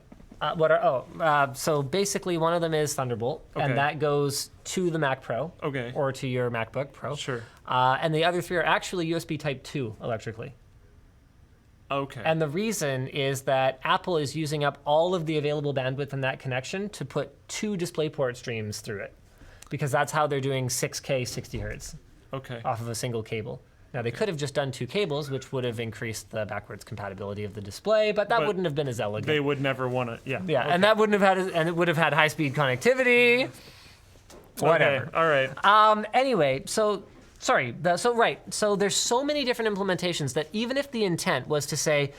So basically one of them is Thunderbolt, Okay. and that goes to the Mac Pro. Okay. Or to your MacBook Pro. Sure. And the other 3 are actually USB Type 2 electrically. Okay. And the reason is that Apple is using up all of the available bandwidth in that connection to put 2 DisplayPort streams through it, because that's how they're doing 6K 60 hertz okay. off of a single cable. Now, they could have just done 2 cables, which would have increased the backwards compatibility of the display, but that wouldn't have been as elegant. They would never want to, yeah. Yeah, Okay. and that wouldn't have had, and it would have had high-speed connectivity. Whatever. Okay, all right. Anyway, so there's so many different implementations that even if the intent was to say,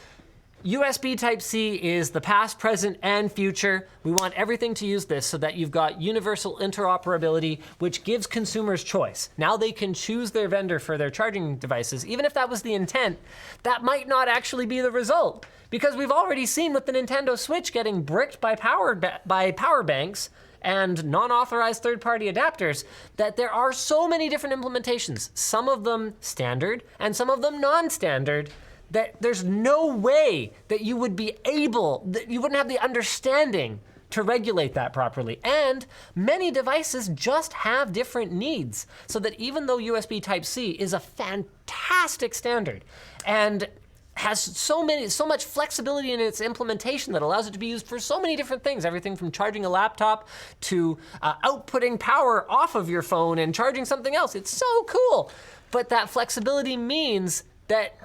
USB Type-C is the past, present, and future. We want everything to use this so that you've got universal interoperability, which gives consumers choice. Now they can choose their vendor for their charging devices. Even if that was the intent, that might not actually be the result. Because we've already seen with the Nintendo Switch getting bricked by power banks and non-authorized third-party adapters, that there are so many different implementations, some of them standard and some of them non-standard, that there's no way that you would be able, that you wouldn't have the understanding to regulate that properly. And many devices just have different needs, so that even though USB Type-C is a fantastic standard and has so much flexibility in its implementation that allows it to be used for so many different things, everything from charging a laptop to outputting power off of your phone and charging something else. It's so cool. But that flexibility means that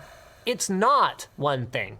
it's not one thing.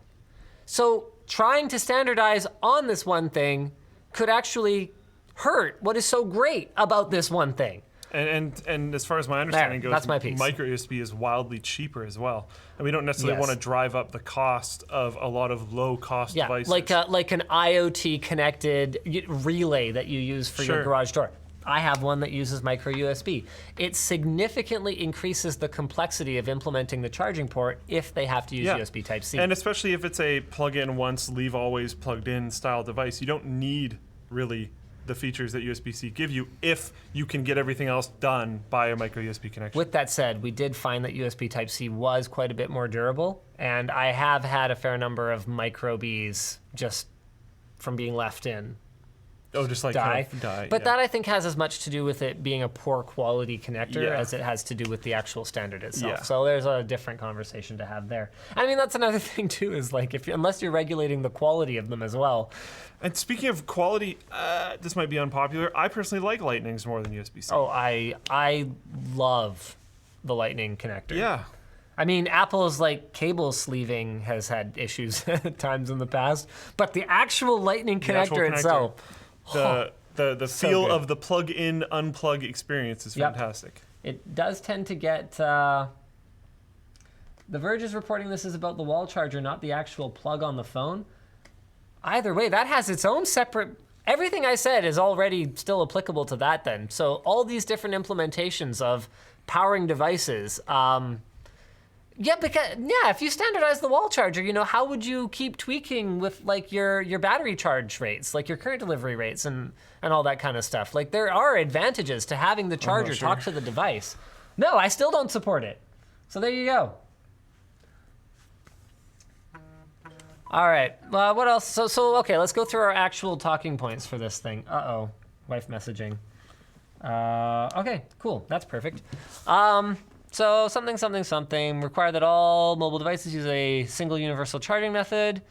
So trying to standardize on this one thing could actually hurt what is so great about this one thing. And as far as my understanding goes, that's my piece. micro USB is wildly cheaper as well. And we don't necessarily Yes. want to drive up the cost of a lot of low-cost Yeah, devices. like an IoT connected relay that you use for your Sure. garage door. I have one that uses micro USB. It significantly increases the complexity of implementing the charging port if they have to use USB Type-C. And especially if it's a plug-in once, leave always plugged in style device, you don't need really the features that USB-C give you if you can get everything else done by a micro USB connection. With that said, we did find that USB Type-C was quite a bit more durable, and I have had a fair number of microbees just from being left in Oh, just like die. kind of die. But yeah. that I think has as much to do with it being a poor quality connector Yeah. as it has to do with the actual standard itself. Yeah. So there's a different conversation to have there. I mean, that's another thing too, is like unless you're regulating the quality of them as well. And speaking of quality, this might be unpopular. I personally like Lightnings more than USB-C. Oh, I love the Lightning connector. Yeah. I mean, Apple's like cable sleeving has had issues at times in the past, but the actual Lightning actual connector connector. itself, The So feel good. of the plug-in, unplug experience is Yep. fantastic. it does tend to get. The Verge is reporting this is about the wall charger, not the actual plug on the phone. Either way, that has its own separate. Everything I said is already still applicable to that then. So all these different implementations of powering devices. If you standardize the wall charger, how would you keep tweaking with like your battery charge rates, like your current delivery rates and all that kind of stuff? Like there are advantages to having the charger sure. talk to the device. No, I still don't support it. So there you go. All right, what else? So okay, let's go through our actual talking points for this thing. Uh-oh, wife messaging. Okay, cool, that's perfect. So something, require that all mobile devices use a single universal charging method.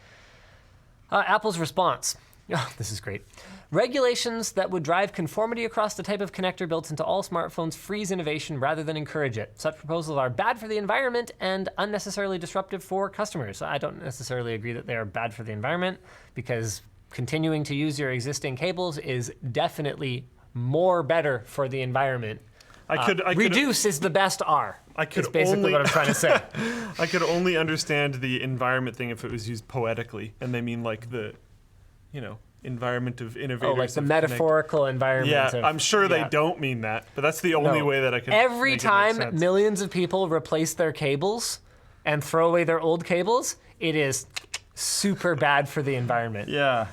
Apple's response. Oh, this is great. Regulations that would drive conformity across the type of connector built into all smartphones freeze innovation rather than encourage it. Such proposals are bad for the environment and unnecessarily disruptive for customers. I don't necessarily agree that they are bad for the environment because continuing to use your existing cables is definitely more better for the environment. I could Reduce is the best R. I could Is basically only- what I'm trying to say. I could only understand the environment thing if it was used poetically, and they mean like the, environment of innovators. Oh, like the of metaphorical environment. Yeah, of- I'm sure they yeah. don't mean that, but that's the only No. way that I could. Every make it make time sense. millions of people replace their cables and throw away their old cables, it is super bad for the environment. Yeah.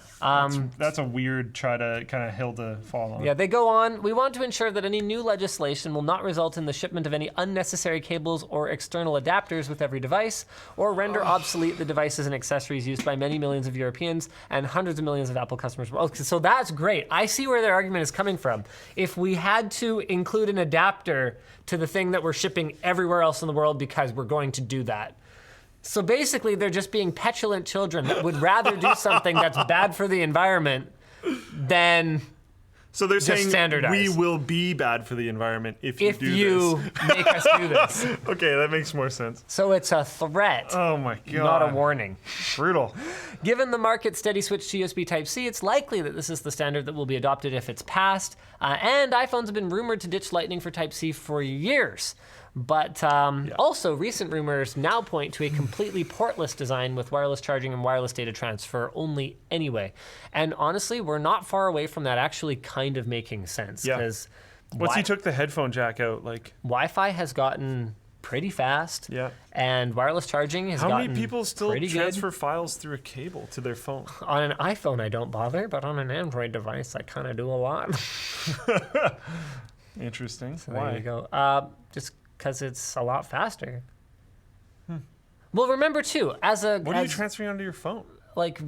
That's a weird kind of hill to fall on. Yeah, they go on. We want to ensure that any new legislation will not result in the shipment of any unnecessary cables or external adapters with every device, or render obsolete the devices and accessories used by many millions of Europeans and hundreds of millions of Apple customers. Okay, so that's great. I see where their argument is coming from. If we had to include an adapter to the thing that we're shipping everywhere else in the world because we're going to do that. So basically, they're just being petulant children that would rather do something that's bad for the environment than So they're saying standardized. we will be bad for the environment if you do this. make us do this. Okay, that makes more sense. So it's a threat, Oh my god. not a warning. Brutal. Given the market's steady switch to USB Type-C, it's likely that this is the standard that will be adopted if it's passed. And iPhones have been rumored to ditch Lightning for Type-C for years. But also, recent rumors now point to a completely portless design with wireless charging and wireless data transfer only anyway. And honestly, we're not far away from that actually kind of making sense. Yeah. Because Once you took the headphone jack out, like... Wi-Fi has gotten pretty fast. Yeah. And wireless charging has How gotten many people still pretty transfer files through a cable to their phone? On an iPhone, I don't bother, but on an Android device, I kind of do a lot. Interesting. So Why? there you go. Just because it's a lot faster. Well, remember too, What are you transferring onto your phone? like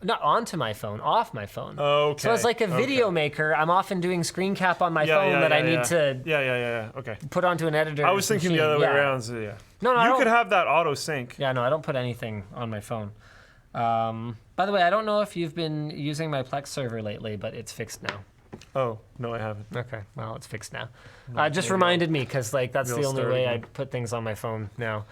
not onto my phone, off my phone. Okay. So as like a video maker, I'm often doing screen cap on my phone that I need to Yeah. Okay. put onto an editor. I was thinking the other way around. So yeah. No, I You don't- could have that auto sync. Yeah, no, I don't put anything on my phone. By the way, I don't know if you've been using my Plex server lately, but it's fixed now. Oh no, I haven't. Okay, well, it's fixed now. Just maybe reminded me because like that's maybe the I'll only start way again. I put things on my phone now.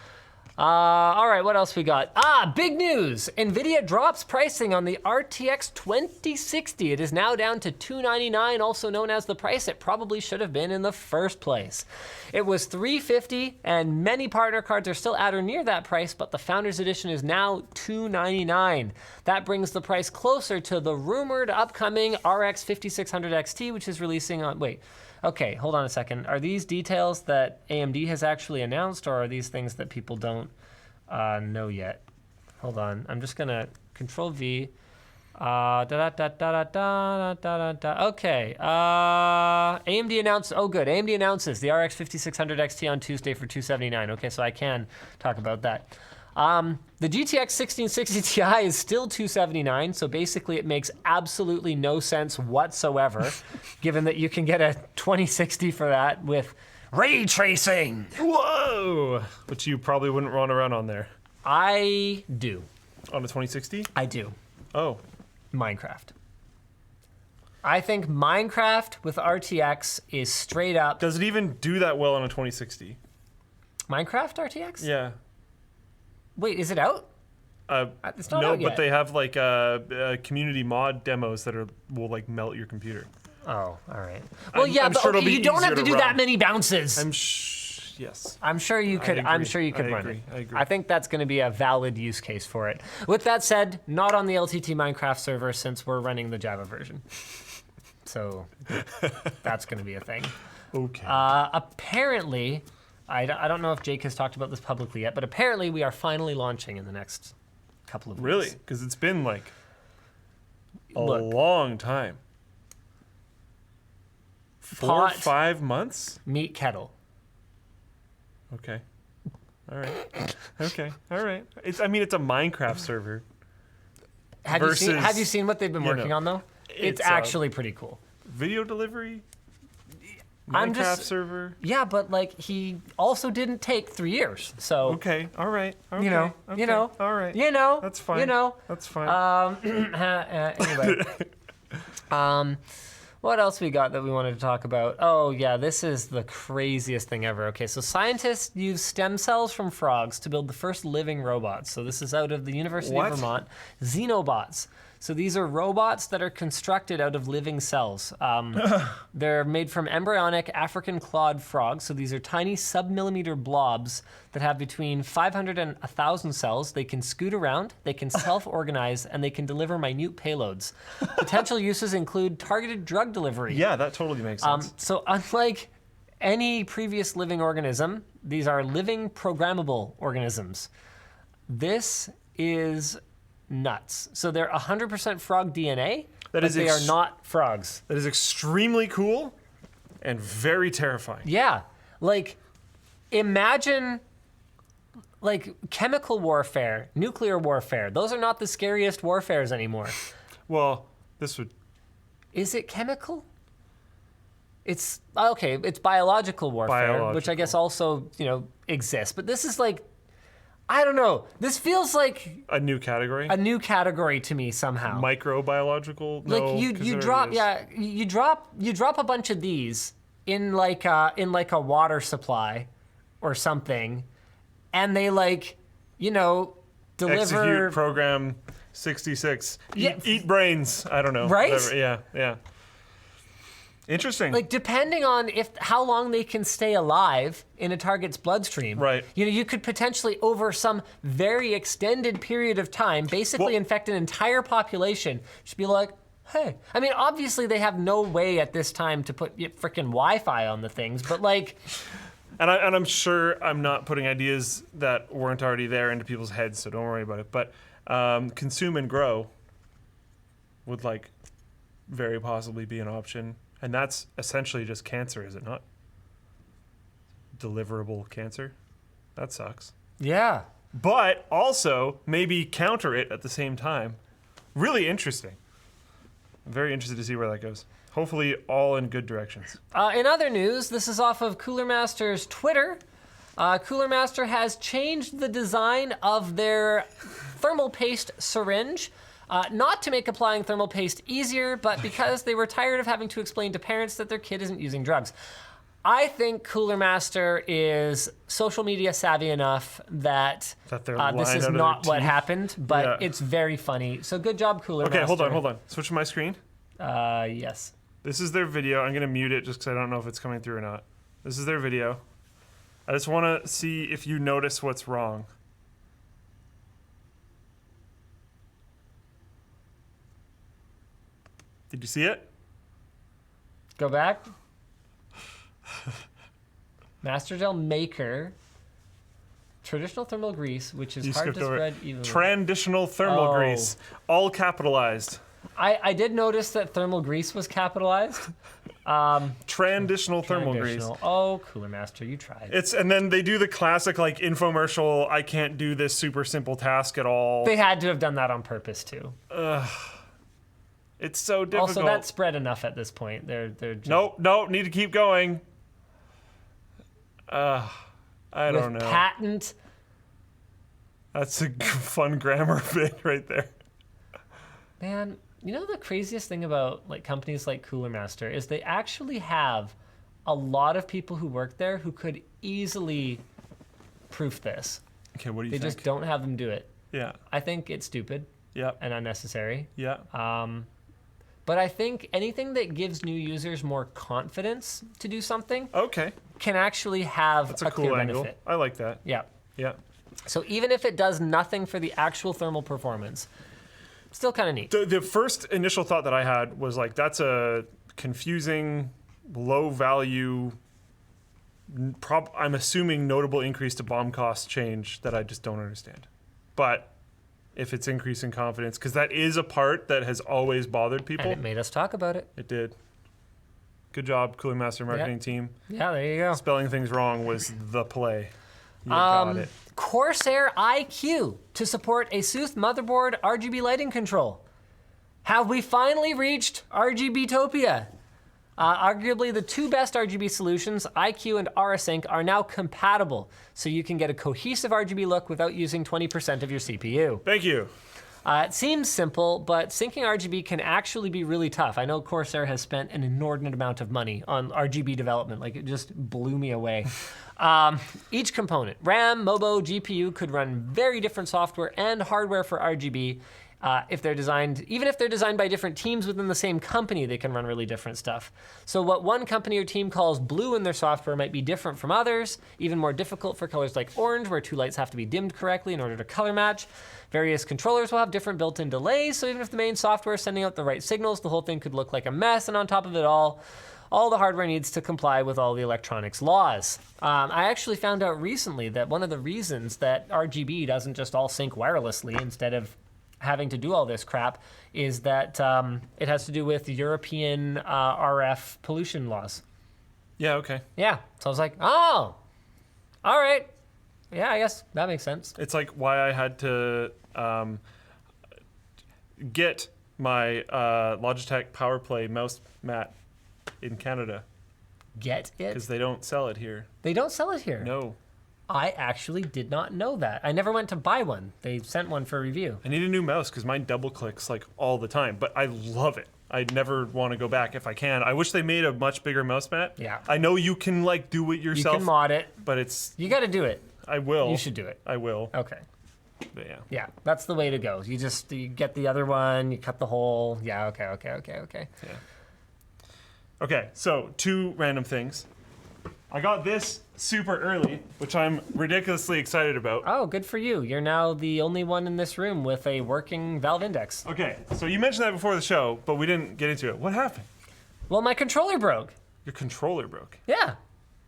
All right, what else we got? Big news! NVIDIA drops pricing on the RTX 2060. It is now down to $299, also known as the price it probably should have been in the first place. It was $350, and many partner cards are still at or near that price, but the Founders Edition is now $299. That brings the price closer to the rumored upcoming RX 5600 XT, which is releasing on... Wait. Okay, hold on a second. Are these details that AMD has actually announced, or are these things that people don't know yet? Hold on. I'm just going to Control V. Okay. AMD announced... Oh, good. AMD announces the RX 5600 XT on Tuesday for $279. Okay, so I can talk about that. The GTX 1660 Ti is still $279, so basically it makes absolutely no sense whatsoever, given that you can get a 2060 for that with ray tracing. Whoa! Which you probably wouldn't want to run on there. I do. On a 2060? I do. Oh. Minecraft. I think Minecraft with RTX is straight up. Does it even do that well on a 2060? Minecraft RTX? Yeah. Wait, is it out? It's not no, out yet. but they have like community mod demos that will like melt your computer. Oh, all right. Well, I'm yeah, but sure it'll okay, be you don't have easier to to do that run. many bounces. Yes. I'm sure you could. I'm agree. sure you could I run agree. it. I agree. I think that's going to be a valid use case for it. With that said, not on the LTT Minecraft server since we're running the Java version. So that's going to be a thing. Okay. Apparently, I don't know if Jake has talked about this publicly yet, but apparently we are finally launching in the next couple of weeks. Really? Because it's been like a Look. long time. 4 or Pot. 5 months? Meet kettle. Okay. All right. Okay. All right. It's a Minecraft server. Have Versus, you seen what they've been you working know, on though? It's it's, actually pretty cool. Video delivery? I'm Minecraft just- server? Yeah, but like he also didn't take 3 years, so Okay. All right. Okay. you know, Okay. All right. That's fine. You know, That's fine. anyway. What else we got that we wanted to talk about? Oh, yeah, this is the craziest thing ever. Okay, so scientists use stem cells from frogs to build the first living robots. So this is out of the University What? of Vermont. Xenobots. So these are robots that are constructed out of living cells. They're made from embryonic African clawed frogs. So these are tiny sub-millimeter blobs that have between 500 and 1,000 cells. They can scoot around, they can self-organize, and they can deliver minute payloads. Potential uses include targeted drug delivery. Yeah, that totally makes sense. So unlike any previous living organism, these are living programmable organisms. This is nuts. So they're 100% frog DNA, That but is they are not frogs. That is extremely cool and very terrifying. Yeah, like imagine like chemical warfare, nuclear warfare. Those are not the scariest warfares anymore. Well, this would... Is it chemical? It's okay. It's biological warfare, which I guess also exists. But this is like I don't know. This feels like A new category? a new category to me somehow. Microbiological? No, Like you 'cause there drop it is. you drop a bunch of these in like a water supply or something, and they like, you know, deliver. Execute program 66. Yeah. Eat brains. I don't know. Right? Whatever. Yeah, yeah. Interesting. Like depending on how long they can stay alive in a target's bloodstream, Right. You know, you could potentially over some very extended period of time, basically Well- infect an entire population. Just be like, hey. I mean, obviously they have no way at this time to put frickin' Wi-Fi on the things, but like, And I'm sure I'm not putting ideas that weren't already there into people's heads, so don't worry about it. But consume and grow would like very possibly be an option. And that's essentially just cancer, is it not? Deliverable cancer. That sucks. yeah. But also maybe counter it at the same time. Really interesting. I'm very interested to see where that goes. Hopefully all in good directions. In other news, this is off of Cooler Master's Twitter. Cooler Master has changed the design of their thermal paste syringe, not to make applying thermal paste easier, but because they were tired of having to explain to parents that their kid isn't using drugs. I think Cooler Master is social media savvy enough that, That they're this lying is out of not their what teeth. happened, but Yeah. it's very funny. So good job, Cooler Okay, Master. hold on. Switch my screen. Yes. This is their video. I'm going to mute it just because I don't know if it's coming through or not. This is their video. I just want to see if you notice what's wrong. Did you see it? Go back. Master Gel Maker. Traditional thermal grease, which is You hard skipped to over spread it. evenly. Transitional thermal Oh. grease. All capitalized. I did notice that thermal grease was capitalized. Transitional thermal grease. Traditional. Oh, Cooler Master, you tried. And then they do the classic like infomercial, I can't do this super simple task at all. They had to have done that on purpose too. It's so difficult. Also, that's spread enough at this point. They're just, Nope, need to keep going. I with don't know. patent. That's a fun grammar bit right there. Man, you know the craziest thing about like companies like Cooler Master is they actually have a lot of people who work there who could easily proof this. Okay, what do you They think? just don't have them do it. Yeah, I think it's stupid yeah, and unnecessary. yeah. But I think anything that gives new users more confidence to do something Okay, can actually have that's a a cool clear angle. benefit. I like that. Yeah. Yeah. So even if it does nothing for the actual thermal performance, still kind of neat. The first initial thought that I had was like, that's a confusing, low value, I'm assuming notable increase to BOM cost change that I just don't understand. But if it's increasing confidence, because that is a part that has always bothered people. And it made us talk about it. It did. Good job, Cooler Master marketing team. Yeah, there you go. Spelling things wrong was the play. You got it. Corsair iCUE to support Asus motherboard RGB lighting control. Have we finally reached RGBtopia? Arguably the two best RGB solutions, iCUE and RSync, are now compatible, so you can get a cohesive RGB look without using 20% of your CPU. Thank you. It seems simple, but syncing RGB can actually be really tough. I know Corsair has spent an inordinate amount of money on RGB development. Like, it just blew me away. Each component, RAM, MOBO, GPU, could run very different software and hardware for RGB. If they're designed, even if they're designed by different teams within the same company, they can run really different stuff. So what one company or team calls blue in their software might be different from others, even more difficult for colors like orange, where two lights have to be dimmed correctly in order to color match. Various controllers will have different built-in delays, so even if the main software is sending out the right signals, the whole thing could look like a mess, and on top of it all the hardware needs to comply with all the electronics laws. I actually found out recently that one of the reasons that RGB doesn't just all sync wirelessly instead of having to do all this crap is that it has to do with European RF pollution laws. Yeah, okay. Yeah, so I was like, oh, all right. Yeah, I guess that makes sense. It's like why I had to get my Logitech PowerPlay mouse mat in Canada Get it? because they don't sell it here. They don't sell it here. No. I actually did not know that. I never went to buy one. They sent one for review. I need a new mouse because mine double clicks like all the time, but I love it. I'd never want to go back if I can. I wish they made a much bigger mouse mat. Yeah. I know you can like do it You yourself, can mod it. but it's You got to do it. I will. You should do it. I will. Okay. But yeah. Yeah, that's the way to go. You get the other one, you cut the hole. Yeah, okay. Okay, so 2 random things. I got this super early, which I'm ridiculously excited about. Oh, good for you. You're now the only one in this room with a working Valve Index. Okay, so you mentioned that before the show, but we didn't get into it. What happened? Well, my controller broke. Your controller broke. Yeah.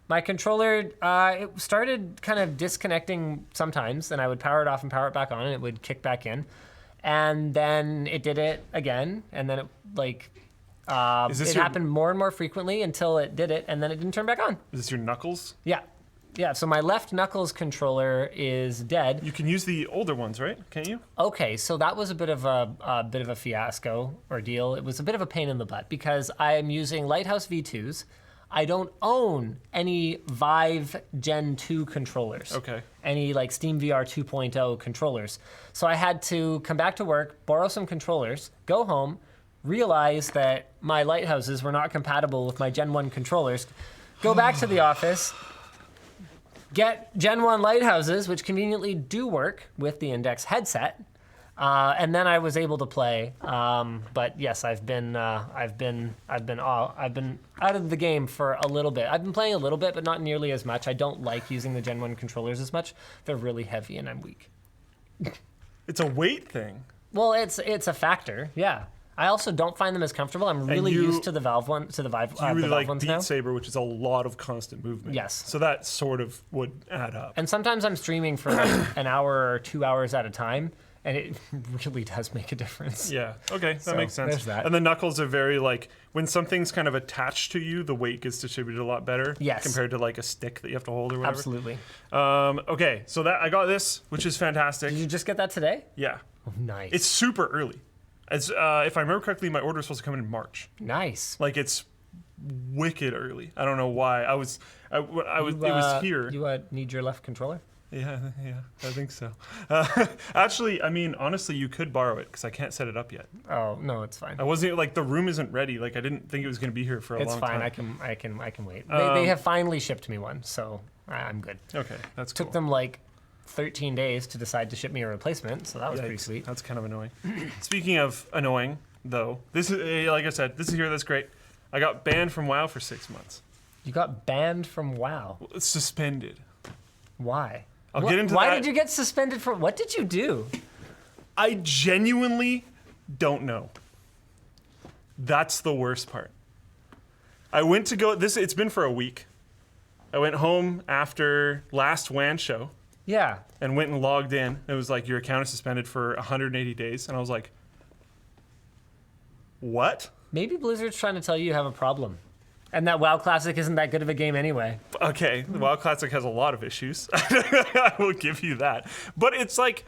My controller, it started kind of disconnecting sometimes, and I would power it off and power it back on, and it would kick back in. And then it did it again, and then it, like, it happened more and more frequently until it did it, and then it didn't turn back on. Is this your knuckles? Yeah. Yeah, so my left knuckles controller is dead. You can use the older ones, right? Can't you? Okay, so that was a bit of a fiasco ordeal. It was a bit of a pain in the butt because I am using Lighthouse V2s. I don't own any Vive Gen 2 controllers. Okay. Any like SteamVR 2.0 controllers. So I had to come back to work, borrow some controllers, go home, realize that my Lighthouses were not compatible with my Gen 1 controllers, go back to the office, get Gen 1 Lighthouses, which conveniently do work with the Index headset, and then I was able to play. But yes, I've been out of the game for a little bit. I've been playing a little bit, but not nearly as much. I don't like using the Gen 1 controllers as much. They're really heavy, and I'm weak. It's a weight thing. Well, it's a factor. Yeah. I also don't find them as comfortable. I'm really used to the Valve one, to the Vive, You really the Valve like ones Beat now. Saber, which is a lot of constant movement. Yes. So that sort of would add up. And sometimes I'm streaming for like an hour or 2 hours at a time, and it really does make a difference. Yeah. Okay, that So, makes sense. there's that. And the knuckles are very like when something's kind of attached to you, the weight gets distributed a lot better. Yes. Compared to like a stick that you have to hold or whatever. Absolutely. Okay, so that I got this, which is fantastic. Did you just get that today? Yeah. Oh, nice. It's super early. It's if I remember correctly, my order was supposed to come in March. nice. Like it's wicked early. I don't know why. I was it was here. You need your left controller? Yeah, I think so. Actually, I mean, honestly, you could borrow it because I can't set it up yet. Oh no, it's fine. I wasn't like the room isn't ready. Like I didn't think it was going to be here for a It's long fine. time. I can wait. They have finally shipped me one, so I'm good. Okay, that's cool. Took them like 13 days to decide to ship me a replacement, so that was pretty Yikes. sweet. That's kind of annoying. Speaking of annoying, though, this is like I said, this is here. That's great. I got banned from WoW for 6 months. You got banned from WoW. It's suspended. Why? I'll get into Why that. did you get suspended from? What did you do? I genuinely don't know. That's the worst part. I went to go. It's been for a week. I went home after last WAN show. Yeah. And went and logged in. It was like, your account is suspended for 180 days. And I was like, what? Maybe Blizzard's trying to tell you have a problem. And that WoW Classic isn't that good of a game anyway. Okay, the WoW Classic has a lot of issues. I will give you that. But it's like...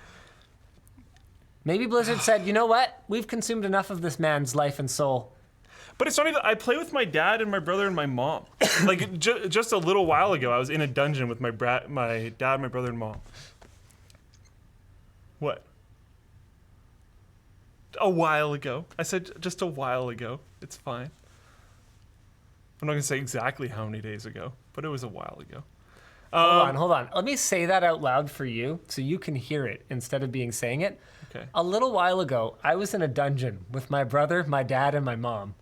Maybe Blizzard said, you know what? We've consumed enough of this man's life and soul. But it's not even... I play with my dad and my brother and my mom. Like, just a little while ago, I was in a dungeon with my dad, my brother, and mom. What? A while ago. I said just a while ago. It's fine. I'm not going to say exactly how many days ago, but it was a while ago. Hold on. Let me say that out loud for you so you can hear it instead of saying it. Okay. A little while ago, I was in a dungeon with my brother, my dad, and my mom.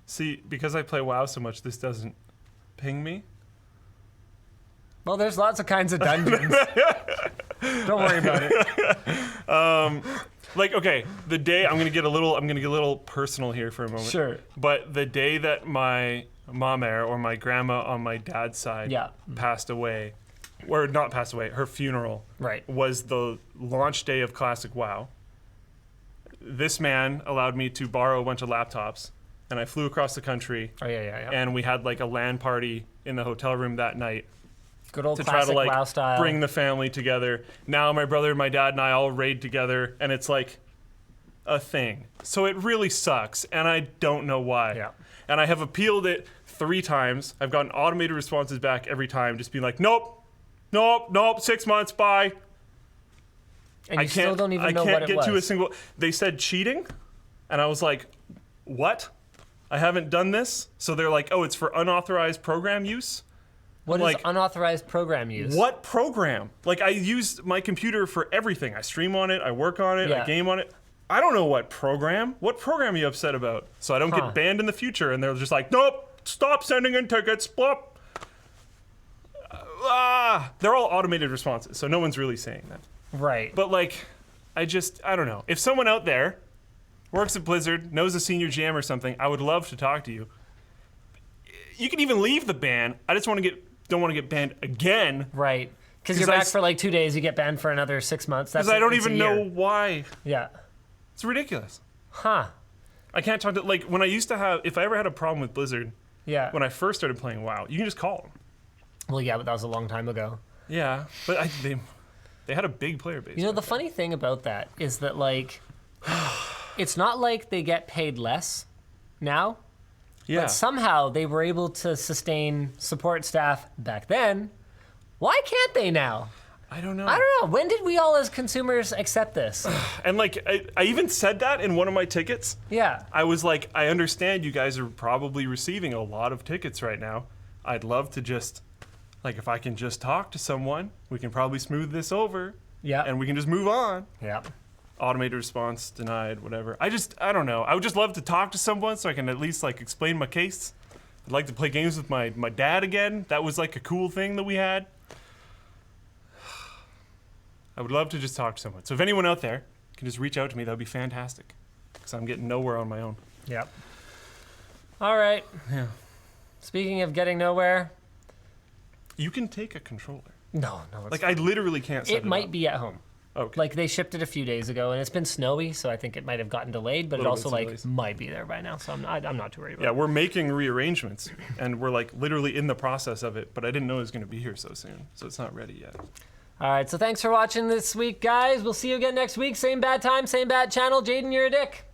See, because I play WoW so much, this doesn't ping me. Well, there's lots of kinds of dungeons. Don't worry about it. Like, okay, the day I'm gonna get a little personal here for a moment. Sure. But the day that my mom-er, or my grandma on my dad's side, passed away, or not passed away, her funeral, Right. was the launch day of Classic WoW. This man allowed me to borrow a bunch of laptops, and I flew across the country. Oh, yeah. And we had like a LAN party in the hotel room that night. Good old To try classic to like WoW style. bring the family together. Now my brother, my dad, and I all raid together, and it's like a thing. So it really sucks, and I don't know why. Yeah. And I have appealed it 3 times. I've gotten automated responses back every time, just being like, nope, 6 months, bye. And you still don't even know what it was. To a single. They said cheating, and I was like, what? I haven't done this. So they're like, oh, it's for unauthorized program use. What is unauthorized program use? What program? Like, I use my computer for everything. I stream on it, I work on it, I game on it. I don't know what program. What program are you upset about? So I don't get banned in the future. And they're just like, nope, stop sending in tickets. Plop. They're all automated responses, so no one's really saying that. Right. But like, I don't know. If someone out there works at Blizzard, knows a senior GM or something, I would love to talk to you. You can even leave the ban. I just don't want to get banned again. Right. Because you're back for like 2 days, you get banned for another 6 months. Because I don't even know why. Yeah. It's ridiculous. Huh. I can't talk to, like, when I used to have, if I ever had a problem with Blizzard, yeah, when I first started playing WoW, you can just call them. Well, yeah, but that was a long time ago. Yeah, but they had a big player base. You know, the funny thing about that is that, like, it's not like they get paid less now. Yeah. But somehow they were able to sustain support staff back then. Why can't they now? I don't know. When did we all as consumers accept this? And like, I even said that in one of my tickets. Yeah. I was like, I understand you guys are probably receiving a lot of tickets right now. I'd love to just, like, if I can just talk to someone, we can probably smooth this over. Yeah. And we can just move on. Yeah. Automated response, denied, whatever. I don't know. I would just love to talk to someone so I can at least like explain my case. I'd like to play games with my dad again. That was like a cool thing that we had. I would love to just talk to someone. So if anyone out there can just reach out to me, that would be fantastic. Because I'm getting nowhere on my own. Yep. All right. Yeah. Speaking of getting nowhere. You can take a controller. No. Like, I literally can't set it might up. be at home. Okay. Like, they shipped it a few days ago, and it's been snowy, so I think it might have gotten delayed, but it also, like, might be there by now, so I'm not too worried about it. Yeah, we're making rearrangements, and we're, like, literally in the process of it, but I didn't know it was going to be here so soon, so it's not ready yet. All right, so thanks for watching this week, guys. We'll see you again next week. Same bad time, same bad channel. Jaden, you're a dick.